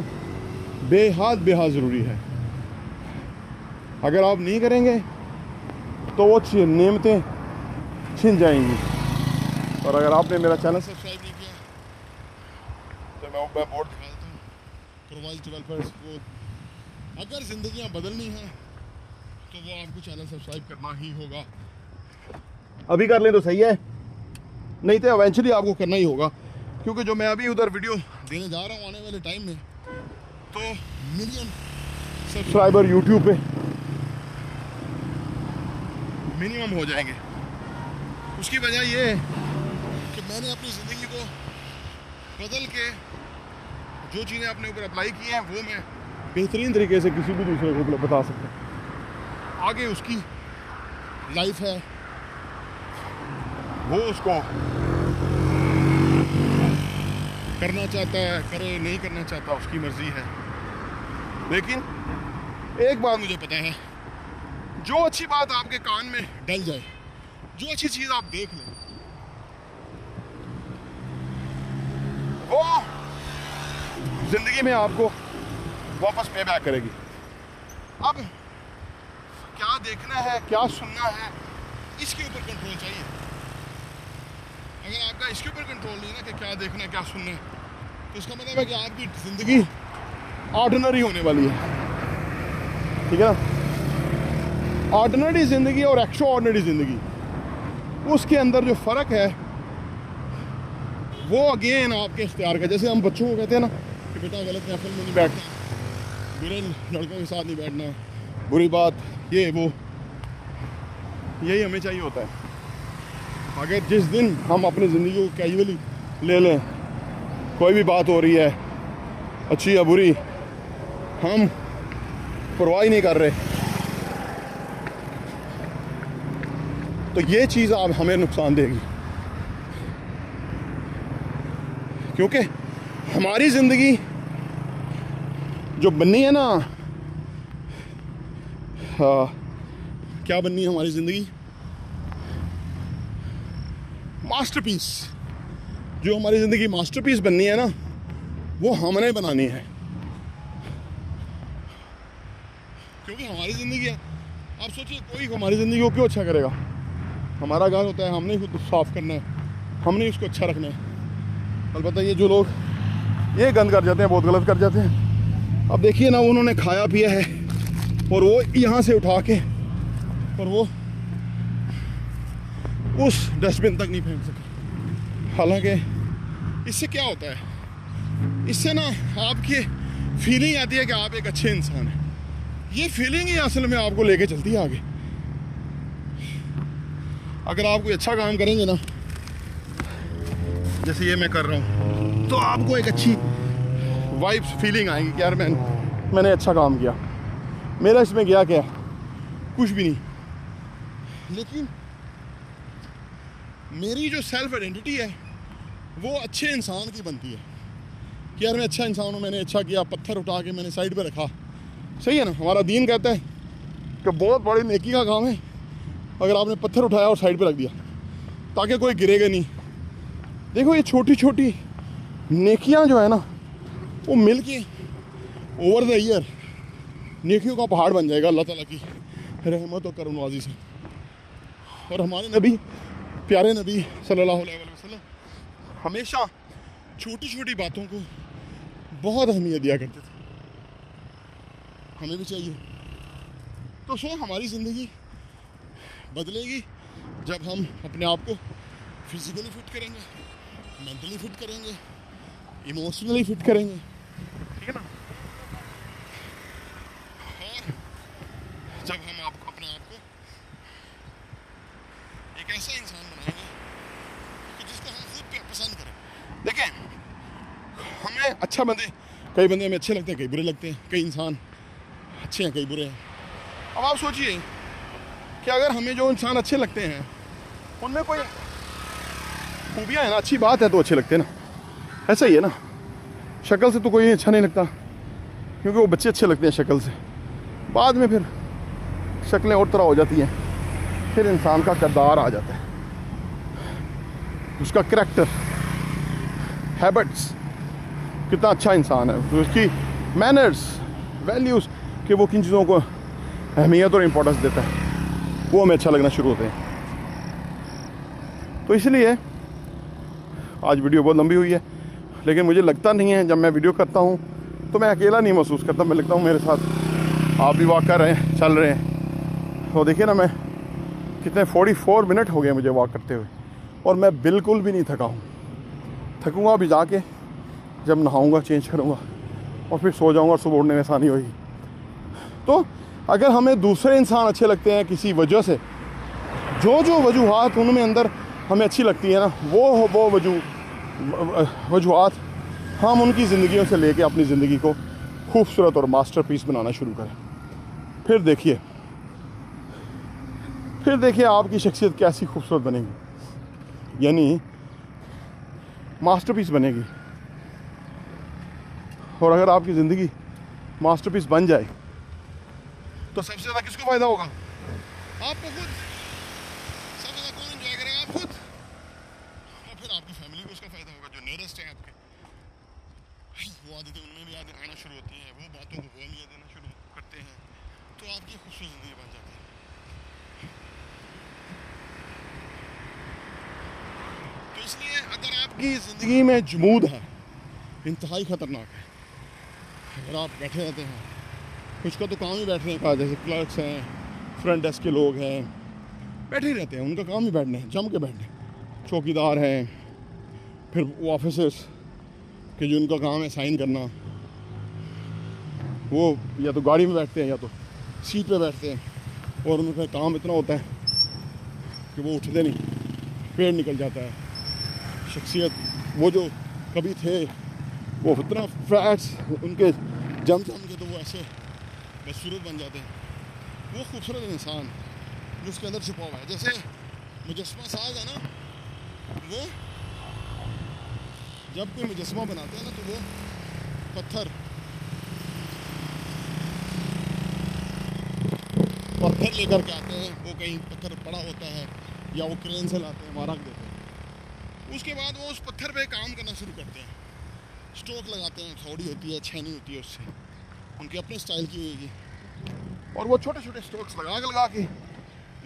बेहद ज़रूरी है। अगर आप नहीं करेंगे तो वो नेमतें छिन जाएंगी। और अगर आपने मेरा चैनल सब्सक्राइब नहीं किया तो मैं बोर्ड दिखाता हूँ, प्रोवाइड वेलफेयर सपोर्ट। अगर ज़िंदगियाँ बदलनी हैं तो वो आपको चैनल सब्सक्राइब करना ही होगा। अभी कर लें तो सही है, नहीं तो इवेंचुअली आपको करना ही होगा, क्योंकि जो मैं अभी उधर वीडियो देने जा रहा हूँ आने वाले टाइम में, तो मिलियन सब्सक्राइबर यूट्यूब पे मिनिमम हो जाएंगे। उसकी वजह ये है कि मैंने अपनी ज़िंदगी को बदल के जो चीज़ें अपने ऊपर अप्लाई की हैं वो मैं बेहतरीन तरीके से किसी भी दूसरे को बता सकता हूँ। आगे उसकी लाइफ है, वो उसको करना चाहता है करे, नहीं करना चाहता उसकी मर्जी है। लेकिन एक बात मुझे पता है, जो अच्छी बात आपके कान में डल जाए, जो अच्छी चीज़ आप देख लें, वो जिंदगी में आपको वापस पे बैक करेगी। अब क्या देखना है, क्या सुनना है, इसके ऊपर कंट्रोल चाहिए। अगर आपका इसके ऊपर कंट्रोल नहीं है ना कि क्या देखना है, क्या सुनना है, तो इसका मतलब है कि आपकी ज़िंदगी ऑर्डिनरी होने वाली है। ठीक है ना? ऑर्डिनरी ज़िंदगी और एक्स्ट्रा ऑर्डिनरी ज़िंदगी, उसके अंदर जो फ़र्क है वो अगेन आपके इख्तियार का। जैसे हम बच्चों को कहते हैं ना कि बेटा गलत महफिल में नहीं बैठना, बुरे लड़कों के साथ नहीं बैठना, बुरी बात ये वो, यही हमें चाहिए होता है। अगर जिस दिन हम अपनी ज़िंदगी को कैजुअली ले लें, कोई भी बात हो रही है अच्छी या बुरी, हम परवाह ही नहीं कर रहे, तो ये चीज़ अब हमें नुकसान देगी। क्योंकि हमारी ज़िंदगी जो बननी है ना, क्या बननी है हमारी ज़िंदगी? मास्टरपीस। जो हमारी ज़िंदगी मास्टरपीस बननी है ना, वो हमने बनानी है। क्योंकि हमारी ज़िंदगी है। आप सोचिए, कोई हमारी ज़िंदगी को क्यों अच्छा करेगा? हमारा घर होता है, हमने खुद साफ करना है, हमने उसको अच्छा रखना है। अलबत्ता ये जो लोग ये गंद कर जाते हैं, बहुत गलत कर जाते हैं। अब देखिए ना, उन्होंने खाया पिया है और वो यहाँ से उठा के और वो उस डस्टबिन तक नहीं फेंक सके। हालांकि इससे क्या होता है, इससे ना आपकी फीलिंग आती है कि आप एक अच्छे इंसान हैं। ये फीलिंग ही असल में आपको लेके चलती है आगे। अगर आप कोई अच्छा काम करेंगे ना, जैसे ये मैं कर रहा हूँ, तो आपको एक अच्छी वाइब्स फीलिंग आएगी कि यार मैंने अच्छा काम किया, मेरा इसमें गया क्या, कुछ भी नहीं। लेकिन मेरी जो सेल्फ आइडेंटिटी है वो अच्छे इंसान की बनती है कि यार मैं अच्छा इंसान हूँ, मैंने अच्छा किया, पत्थर उठा के मैंने साइड पे रखा। सही है ना? हमारा दीन कहता है कि बहुत बड़ी नेकी का काम है अगर आपने पत्थर उठाया और साइड पे रख दिया, ताकि कोई गिरेगा नहीं। देखो, ये छोटी छोटी नेकियां जो है ना, वो मिल के ओवर द ईयर नेकियों का पहाड़ बन जाएगा अल्लाह ताला की रहमत और करमनवाजी से। और हमारे नबी, प्यारे नबी सल्लल्लाहु अलैहि वसल्लम हमेशा छोटी छोटी बातों को बहुत अहमियत दिया करते थे। हमें भी चाहिए। तो हमारी ज़िंदगी बदलेगी जब हम अपने आप को फिजिकली फिट करेंगे, मेंटली फिट करेंगे, इमोशनली फिट करेंगे। ठीक है ना? और जब हम अपने आप को एक ऐसा इंसान बनाएंगे कि जिसको हम खुद पसंद करें। देखें, हमें अच्छा कई बंदे हमें अच्छे लगते हैं, कई बुरे लगते हैं, कई इंसान अच्छे हैं, कई बुरे हैं। अब आप सोचिए कि अगर हमें जो इंसान अच्छे लगते हैं उनमें कोई खूबियाँ हैं ना, अच्छी बात है तो अच्छे लगते हैं ना। ऐसा ही है ना, शक्ल से तो कोई अच्छा नहीं लगता, क्योंकि वो बच्चे अच्छे लगते हैं शक्ल से, बाद में फिर शक्लें और तरह हो जाती हैं, फिर इंसान का किरदार आ जाता है, उसका करैक्टर, हैबिट्स, कितना अच्छा इंसान है, उसकी मैनर्स, वैल्यूज़, कि वो किन चीज़ों को अहमियत और इम्पोर्टेंस देता है, वो हमें अच्छा लगना शुरू होते हैं। तो इसलिए आज वीडियो बहुत लंबी हुई है, लेकिन मुझे लगता नहीं है, जब मैं वीडियो करता हूँ तो मैं अकेला नहीं महसूस करता, मैं लगता हूँ मेरे साथ आप भी वॉक कर रहे हैं, चल रहे हैं। तो देखिए ना, मैं कितने 44 मिनट हो गए मुझे वॉक करते हुए, और मैं बिल्कुल भी नहीं थका हूँ। थकूँगा अभी जाके, जब नहाऊँगा, चेंज करूँगा और फिर सो जाऊँगा और सुबह उठने में आसानी होगी। तो अगर हमें दूसरे इंसान अच्छे लगते हैं किसी वजह से, जो जो वजूहात उनमें अंदर हमें अच्छी लगती है ना, वो वजूहात हम उनकी ज़िंदगियों से लेके अपनी ज़िंदगी को खूबसूरत और मास्टरपीस बनाना शुरू करें। फिर देखिए आपकी शख्सियत कैसी खूबसूरत बनेगी, यानी मास्टरपीस बनेगी। और अगर आपकी ज़िंदगी मास्टरपीस बन जाए तो सबसे ज़्यादा किसको फ़ायदा होगा? आपको खुद। सबसे ज़्यादा कौन एंजॉय करेगा? आप खुद। और फिर आपकी फैमिली को उसका फ़ायदा होगा, जो नियरेस्ट है आपके। वो आदतें उनमें भी याद आना शुरू होती हैं, वो बातों को वो अहमियत देना शुरू करते हैं, तो आपकी खूबसूरत ज़िंदगी बन जाती है। तो इसलिए अगर आपकी ज़िंदगी में जमूद है, इंतहाई ख़तरनाक है। अगर आप बैठे रहते हैं, कुछ का तो काम ही बैठने का, जैसे क्लर्क्स हैं, फ्रंट डेस्क के लोग हैं, बैठे ही रहते हैं, उनका काम ही बैठना है, जम के बैठना है। चौकीदार हैं, फिर वो ऑफिसर्स कि जो उनका काम है साइन करना, वो या तो गाड़ी में बैठते हैं या तो सीट पे बैठते हैं, और उनका काम इतना होता है कि वो उठते नहीं, पेड़ निकल जाता है। शख्सियत वो जो कभी थे वो इतना फैट्स उनके जम के तो वो ऐसे बदसूरत बन जाते हैं। वो खूबसूरत इंसान जो उसके अंदर छुपा हुआ है, जैसे मुजस्मा साज है ना, वो जब कोई मुजस्मा बनाते हैं ना तो वो पत्थर लेकर के आते हैं, वो कहीं पत्थर पड़ा होता है या वो क्रेन से लाते हैं, वहाँ रख देते हैं। उसके बाद वो उस पत्थर पे काम करना शुरू करते हैं, स्ट्रोक लगाते हैं, थोड़ी होती है, छैनी होती है, उससे उनकी अपने स्टाइल की होगी, और वो छोटे छोटे स्ट्रोक्स लगा के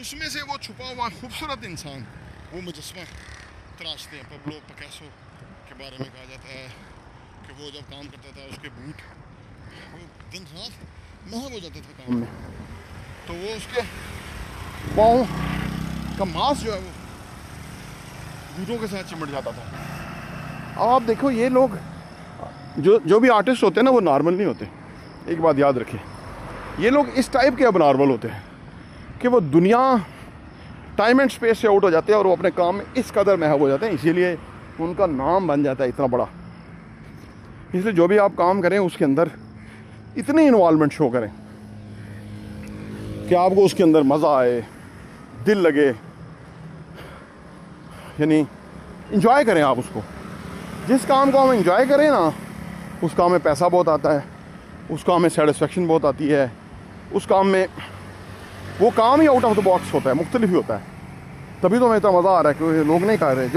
उसमें से वो छुपा हुआ खूबसूरत इंसान, वो मुजस्मा तराशते हैं। पब्लो पिकासो के बारे में कहा जाता है कि वो जब काम करता था, उसके बूट वो दिन रात महंगा हो जाता था काम में, तो वो उसके पाँव का मांस जो है वो बूटों के साथ चिमट जाता था। अब आप देखो, ये लोग जो भी आर्टिस्ट होते हैं ना, वो नॉर्मल नहीं होते। एक बात याद रखें, ये लोग इस टाइप के अब नॉर्मल होते हैं कि वो दुनिया टाइम एंड स्पेस से आउट हो जाते हैं और वो अपने काम में इस कदर महब हो जाते हैं, इसीलिए उनका नाम बन जाता है इतना बड़ा। इसलिए जो भी आप काम करें उसके अंदर इतनी इन्वॉल्वमेंट शो करें कि आपको उसके अंदर मज़ा आए, दिल लगे, यानी इंजॉय करें आप उसको। जिस काम को हम इंजॉय करें ना, उस काम में पैसा बहुत आता है, उस काम में सेटिस्फेक्शन बहुत आती है, उस काम में वो काम ही आउट ऑफ द बॉक्स होता है, मुख्तलिफ ही होता है। तभी तो हमें इतना मज़ा आ रहा है कि लोग नहीं कर रहे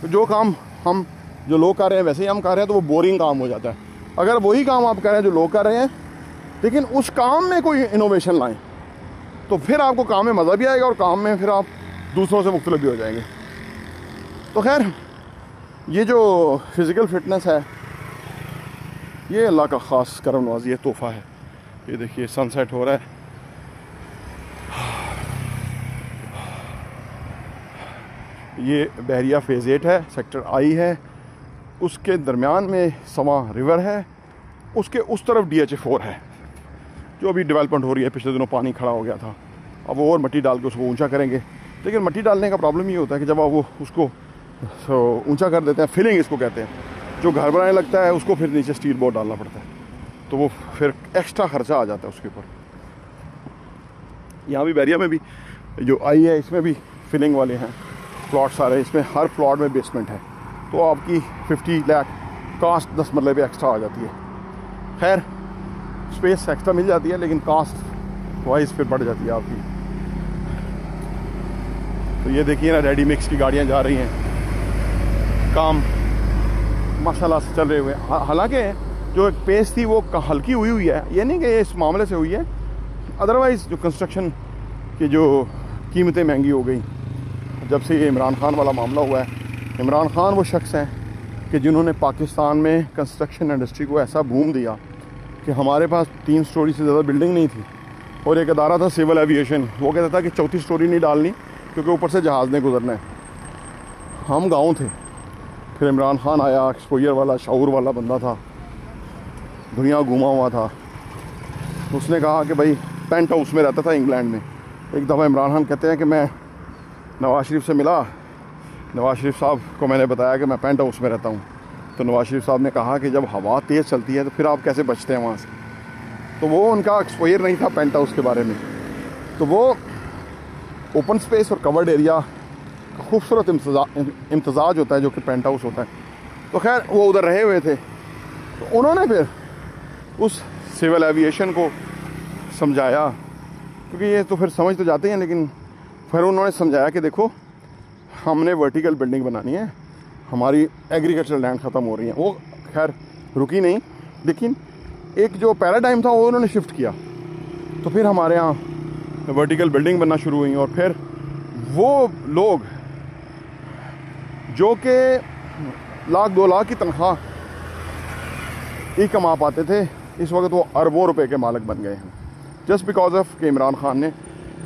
जो काम हम जो लोग कर रहे हैं वैसे ही हम कर रहे हैं, तो वो बोरिंग काम हो जाता है। अगर वही काम आप कर रहे हैं जो लोग कर रहे हैं, लेकिन उस काम में कोई इनोवेशन लाएं, तो फिर आपको काम में मज़ा भी आएगा और काम में फिर आप दूसरों से मुख्तलिफ भी हो जाएंगे। तो खैर, ये जो फिज़िकल फिटनेस है, ये अल्लाह का ख़ास करम नवाज़ी है, तोहफ़ा है। ये देखिए सनसेट हो रहा है, ये बहरिया फ़ेज़ 8 है, सेक्टर आई है, उसके दरमियान में सवा रिवर है, उसके उस तरफ DH4 है, जो अभी डेवलपमेंट हो रही है। पिछले दिनों पानी खड़ा हो गया था, अब वो और मिट्टी डाल के उसको ऊंचा करेंगे। लेकिन मिट्टी डालने का प्रॉब्लम ये होता है कि जब आप वो उसको ऊंचा कर देते हैं, फिलिंग इसको कहते हैं, जो घर बनाने लगता है उसको फिर नीचे स्टील बोर्ड डालना पड़ता है, तो वो फिर एक्स्ट्रा खर्चा आ जाता है उसके ऊपर। यहाँ भी बहरिया में भी जो आई है, इसमें भी फिलिंग वाले हैं प्लॉट सारे, इसमें हर प्लॉट में बेसमेंट है, तो आपकी 50 लाख कास्ट 10 मरले पे एक्स्ट्रा आ जाती है। खैर, स्पेस एक्स्ट्रा मिल जाती है, लेकिन कास्ट वाइज फिर बढ़ जाती है आपकी। तो ये देखिए ना, रेडी मिक्स की गाड़ियाँ जा रही हैं, काम माशाल्लाह से चल रहे हुए हैं। हालांकि जो एक पेस थी वो हल्की हुई है, ये नहीं कि ये इस मामले से हुई है, अदरवाइज़ जो कंस्ट्रक्शन की जो कीमतें महंगी हो गई जब से ये इमरान खान वाला मामला हुआ है। इमरान खान वो शख्स हैं कि जिन्होंने पाकिस्तान में कंस्ट्रक्शन इंडस्ट्री को ऐसा बूम दिया कि हमारे पास 3 स्टोरी से ज़्यादा बिल्डिंग नहीं थी, और एक अदारा था सिविल एविएशन, वो कहता था कि चौथी स्टोरी नहीं डालनी क्योंकि ऊपर से जहाज़ ने गुजरना है। हम गाँव थे, फिर इमरान खान आया, एक्सपोजर वाला शाऊर वाला बंदा था, दुनिया घूमा हुआ था। उसने कहा कि भाई पेंट हाउस में रहता था इंग्लैंड में। एक दफ़ा इमरान खान कहते हैं कि मैं नवाज शरीफ से मिला, नवाज शरीफ साहब को मैंने बताया कि मैं पेंट हाउस में रहता हूँ। तो नवाज शरीफ साहब ने कहा कि जब हवा तेज़ चलती है तो फिर आप कैसे बचते हैं वहाँ से। तो वो उनका एक्सपोजर नहीं था पेंट हाउस के बारे में। तो वो ओपन स्पेस और कवर्ड एरिया खूबसूरत इम्तजाज होता है जो कि पेंट हाउस होता है। तो खैर वो उधर रहे हुए थे, तो उन्होंने फिर उस सिविल एविएशन को समझाया, क्योंकि ये तो फिर समझ तो जाते हैं, लेकिन फिर उन्होंने समझाया कि देखो हमने वर्टिकल बिल्डिंग बनानी है, हमारी एग्रीकल्चर लैंड ख़त्म हो रही है। वो खैर रुकी नहीं, लेकिन एक जो पैराडाइम था वो उन्होंने शिफ्ट किया। तो फिर हमारे यहाँ वर्टिकल बिल्डिंग बनना शुरू हुई, और फिर वो लोग जो कि लाख 2 लाख की तनख्वाह ही कमा पाते थे, इस वक्त वो अरबों रुपए के मालिक बन गए हैं, जस्ट बिकॉज ऑफ कि इमरान खान ने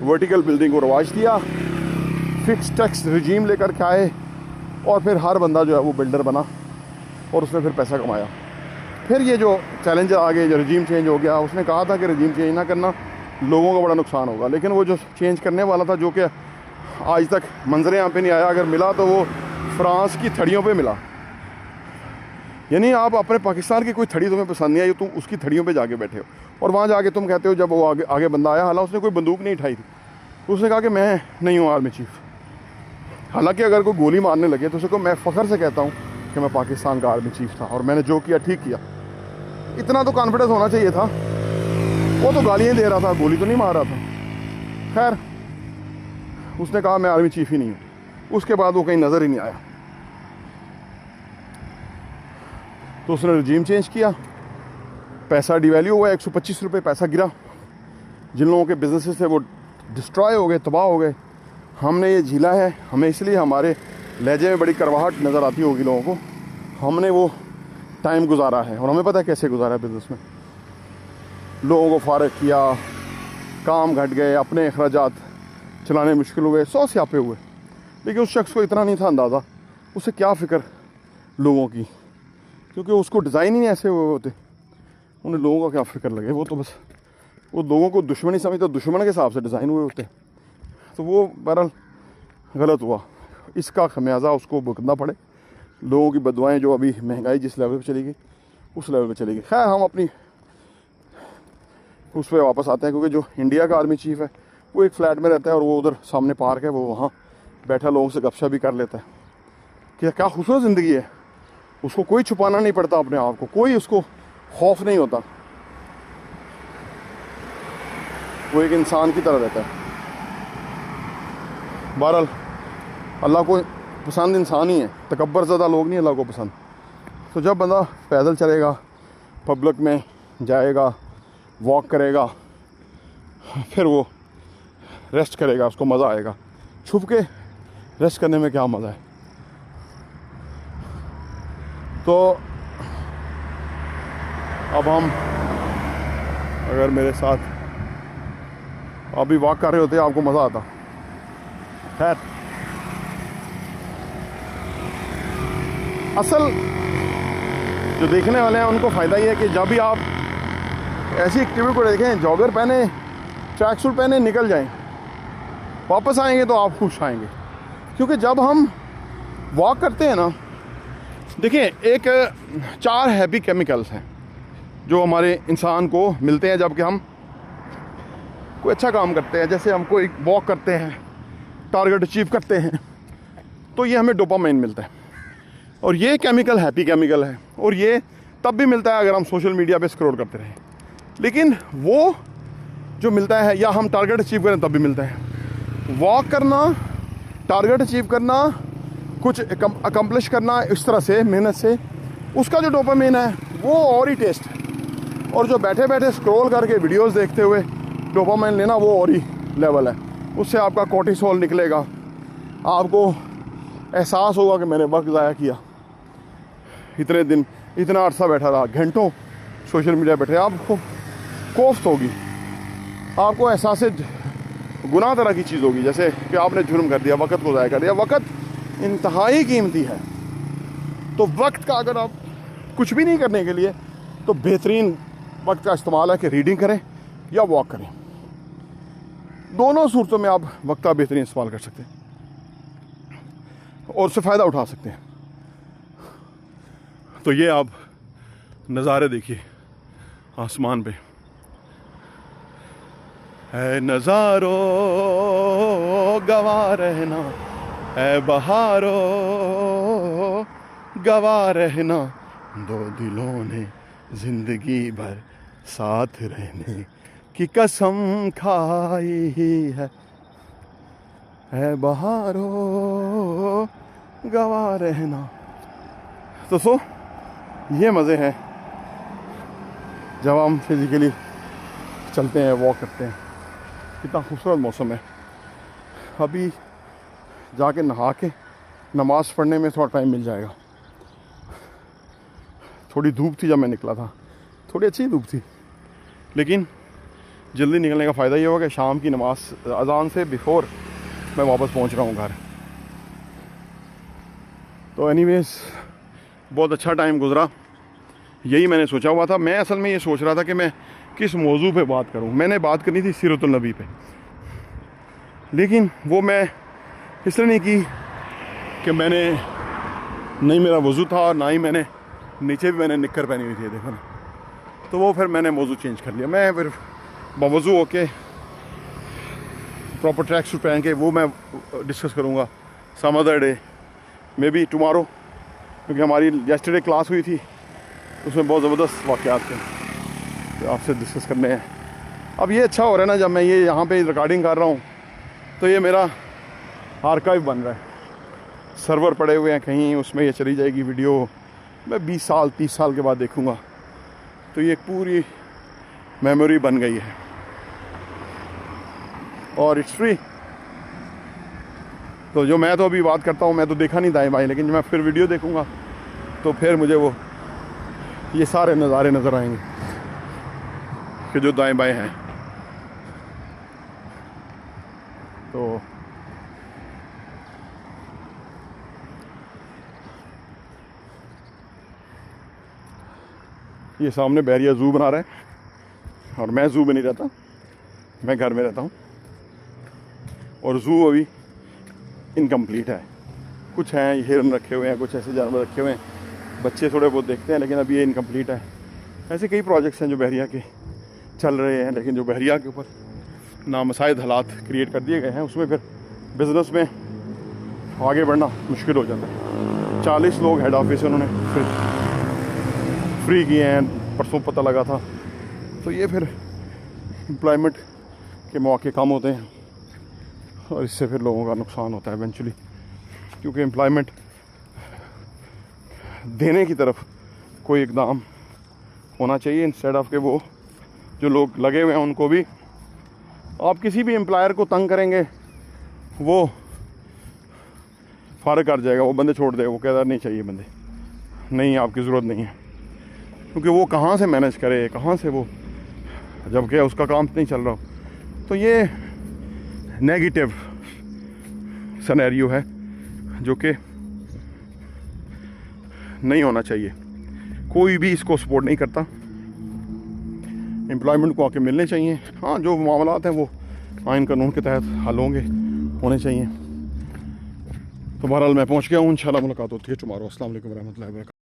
वर्टिकल बिल्डिंग को रवाज दिया, फिक्स टैक्स रिजीम लेकर के आए, और फिर हर बंदा जो है वो बिल्डर बना और उसने फिर पैसा कमाया। फिर ये जो चैलेंज आ गए, जो रिजीम चेंज हो गया, उसने कहा था कि रिजीम चेंज ना करना, लोगों का बड़ा नुकसान होगा, लेकिन वो जो चेंज करने वाला था, जो कि आज तक मंजर यहाँ पे नहीं आया, अगर मिला तो वो फ्रांस की थड़ियों पे मिला। यानी आप अपने पाकिस्तान की कोई थड़ी तुम्हें पसंद नहीं आई, तुम उसकी थड़ियों पे जाके बैठे हो, और वहाँ जाके तुम कहते हो, जब वो आगे बंदा आया, हालांकि उसने कोई बंदूक नहीं उठाई थी, उसने कहा कि मैं नहीं हूँ आर्मी चीफ। हालांकि अगर कोई गोली मारने लगे तो उसको मैं फ़ख्र से कहता हूँ कि मैं पाकिस्तान का आर्मी चीफ था और मैंने जो किया ठीक किया। इतना तो कॉन्फिडेंस होना चाहिए था। वो तो गालियाँ दे रहा था, गोली तो नहीं मार रहा था। खैर उसने कहा मैं आर्मी चीफ ही नहीं हूँ। उसके बाद वो कहीं नज़र ही नहीं आया, तो उसने रजीम चेंज किया, पैसा डिवैल्यू हुआ, 125 रुपये पैसा गिरा, जिन लोगों के बिजनेसेस थे वो डिस्ट्रॉय हो गए, तबाह हो गए। हमने ये झीला है, हमें इसलिए हमारे लहजे में बड़ी करवाहट नज़र आती होगी लोगों को, हमने वो टाइम गुजारा है, और हमें पता है कैसे गुजारा है बिज़नेस में। लोगों को फारग किया, काम घट गए, अपने अखराजात चलाने मुश्किल हुए, 100 स्यापे हुए, लेकिन उस शख्स को इतना नहीं था अंदाज़ा उसे क्या फ़िक्र लोगों की, क्योंकि उसको डिज़ाइन ही ऐसे हुए होते, उन्हें लोगों का क्या फ़िक्र लगे। वो तो बस वो लोगों को दुश्मनी समझते, दुश्मन के हिसाब से डिज़ाइन हुए होते। तो वो बहरहाल गलत हुआ, इसका खमियाजा उसको भुगतना पड़े। लोगों की बदुआएं, जो अभी महंगाई जिस लेवल पे चली गई उस लेवल पे चली गई। खैर हम अपनी उस पर वापस आते हैं, क्योंकि जो इंडिया का आर्मी चीफ है वो एक फ्लैट में रहता है, और वो उधर सामने पार्क है, वो वहाँ बैठा लोगों से गपशप भी कर लेता है। क्या खूबसूरत ज़िंदगी है, उसको कोई छुपाना नहीं पड़ता अपने आप को, कोई उसको खौफ नहीं होता, वो एक इंसान की तरह रहता है। बहरहाल अल्लाह को पसंद इंसान ही है, तकब्बर ज़्यादा लोग नहीं अल्लाह को पसंद। तो जब बंदा पैदल चलेगा, पब्लिक में जाएगा, वॉक करेगा, फिर वो रेस्ट करेगा, उसको मज़ा आएगा। छुप के रेस्ट करने में क्या मज़ा है। तो अब हम, अगर मेरे साथ आप भी वॉक कर रहे होते आपको मज़ा आता। खैर असल जो देखने वाले हैं उनको फ़ायदा ये है कि जब भी आप ऐसी एक्टिविटी को देखें, जॉगर पहने, ट्रैक सूट पहने, निकल जाएं, वापस आएंगे तो आप खुश आएंगे। क्योंकि जब हम वॉक करते हैं ना, देखिए एक 4 हैप्पी केमिकल्स हैं जो हमारे इंसान को मिलते हैं जबकि हम कोई अच्छा काम करते हैं। जैसे हम कोई वॉक करते हैं, टारगेट अचीव करते हैं, तो ये हमें डोपामाइन मिलता है, और ये केमिकल हैप्पी केमिकल है, और ये तब भी मिलता है अगर हम सोशल मीडिया पे स्क्रॉल करते रहें। लेकिन वो जो मिलता है, या हम टारगेट अचीव करें तब भी मिलता है। वॉक करना, टारगेट अचीव करना, कुछ अकम्प्लिश करना इस तरह से मेहनत से, उसका जो डोपामाइन है वो और ही टेस्ट है। और जो बैठे बैठे स्क्रॉल करके वीडियोस देखते हुए डोपामाइन लेना, वो और ही लेवल है। उससे आपका कोर्टिसोल निकलेगा, आपको एहसास होगा कि मैंने वक्त ज़ाया किया, इतने दिन इतना अर्सा बैठा रहा, घंटों सोशल मीडिया बैठे, आपको कोफ्त होगी। आपको एहसास गुनाह तरह की चीज़ होगी, जैसे कि आपने जुर्म कर दिया, वक़्त को ज़ाया कर दिया। वक़्त इंतहाई कीमती है, तो वक्त का अगर आप कुछ भी नहीं करने के लिए, तो बेहतरीन वक्त का इस्तेमाल है कि रीडिंग करें या वॉक करें। दोनों सूरतों में आप वक्त का बेहतरीन इस्तेमाल कर सकते हैं और उससे फ़ायदा उठा सकते हैं। तो ये आप नज़ारे देखिए आसमान पे, है नज़ारो गवा रहना, है बहारो गवा रहना, दो दिलों ने जिंदगी भर साथ रहने की कसम खाई है बहारो गवा रहना। तो ये मज़े हैं जब हम फिज़िकली चलते हैं, वॉक करते हैं। कितना खूबसूरत मौसम है। अभी जाके नहा के नमाज़ पढ़ने में थोड़ा टाइम मिल जाएगा। थोड़ी धूप थी जब मैं निकला था, थोड़ी अच्छी धूप थी, लेकिन जल्दी निकलने का फ़ायदा ये होगा कि शाम की नमाज अज़ान से बिफ़ोर मैं वापस पहुंच रहा हूँ घर। तो एनीवेज़ बहुत अच्छा टाइम गुज़रा। यही मैंने सोचा हुआ था। मैं असल में ये सोच रहा था कि मैं किस मौजू पे बात करूं। मैंने बात करनी थी सीरतुल नबी पे, लेकिन वो मैं इसलिए नहीं की कि मैंने नहीं मेरा वज़ू था और ना ही मैंने नीचे भी मैंने निक्कर पहनी हुई थी, देखो ना। तो वो फिर मैंने मौजू चेंज कर लिया। मैं फिर बावजू होके प्रॉपर ट्रैक सूट पहन के वो मैं डिस्कस करूँगा some other day, maybe tomorrow, क्योंकि हमारी येस्टरडे क्लास हुई थी, उसमें बहुत ज़बरदस्त वाक़यात थे तो आपसे डिस्कस करने हैं। अब ये अच्छा हो रहा है ना, जब मैं ये यहाँ पे रिकॉर्डिंग कर रहा हूँ तो ये मेरा आर्काइव बन रहा है। सर्वर पड़े हुए हैं कहीं, उसमें ये चली जाएगी वीडियो। मैं 20 साल 30 साल के बाद देखूँगा तो ये एक पूरी मेमोरी बन गई है और इट्स फ्री। तो जो मैं तो अभी बात करता हूँ, मैं तो देखा नहीं दाएं बाएं, लेकिन जब मैं फिर वीडियो देखूँगा तो फिर मुझे वो ये सारे नज़ारे नज़र आएंगे कि जो दाएं बाएं हैं। तो ये सामने बहरिया ज़ू बना रहा है और मैं ज़ू में नहीं रहता, मैं घर में रहता हूँ। और ज़ू अभी इनकम्प्लीट है। कुछ हैं हिरन रखे हुए हैं, कुछ ऐसे जानवर रखे हुए हैं, बच्चे थोड़े बहुत देखते हैं, लेकिन अभी ये इनकम्प्लीट है। ऐसे कई प्रोजेक्ट्स हैं जो बहरिया के चल रहे हैं, लेकिन जो बहरिया के ऊपर नामसाइद हालात क्रिएट कर दिए गए हैं, उसमें फिर बिज़नेस में आगे बढ़ना मुश्किल हो जाता है। 40 लोग हेड ऑफिस से उन्होंने फ्री किए हैं, परसों पता लगा था। तो ये फिर एम्प्लॉयमेंट के मौके कम होते हैं और इससे फिर लोगों का नुकसान होता है इवेंचुअली, क्योंकि एम्प्लॉयमेंट देने की तरफ कोई इकदाम होना चाहिए, इंस्टेड ऑफ के वो जो लोग लगे हुए हैं उनको भी। आप किसी भी एम्प्लॉयर को तंग करेंगे वो फारग कर जाएगा, वो बंदे छोड़ देगा, वो कहता नहीं चाहिए बंदे, नहीं आपकी ज़रूरत नहीं है, क्योंकि वो कहाँ से मैनेज करे, कहाँ से वो, जबकि उसका काम नहीं चल रहा। तो ये नेगेटिव सिनेरियो है जो कि नहीं होना चाहिए। कोई भी इसको सपोर्ट नहीं करता। एम्प्लॉयमेंट को आके मिलने चाहिए। हाँ, जो मामलात हैं वो आइन कानून के तहत हल होने चाहिए। तो बहरहाल मैं पहुंच गया हूँ। इंशाल्लाह मुलाकात होती है टुमारो। अस्सलाम वालेकुम रहमतुल्लाहि व बरकातहू।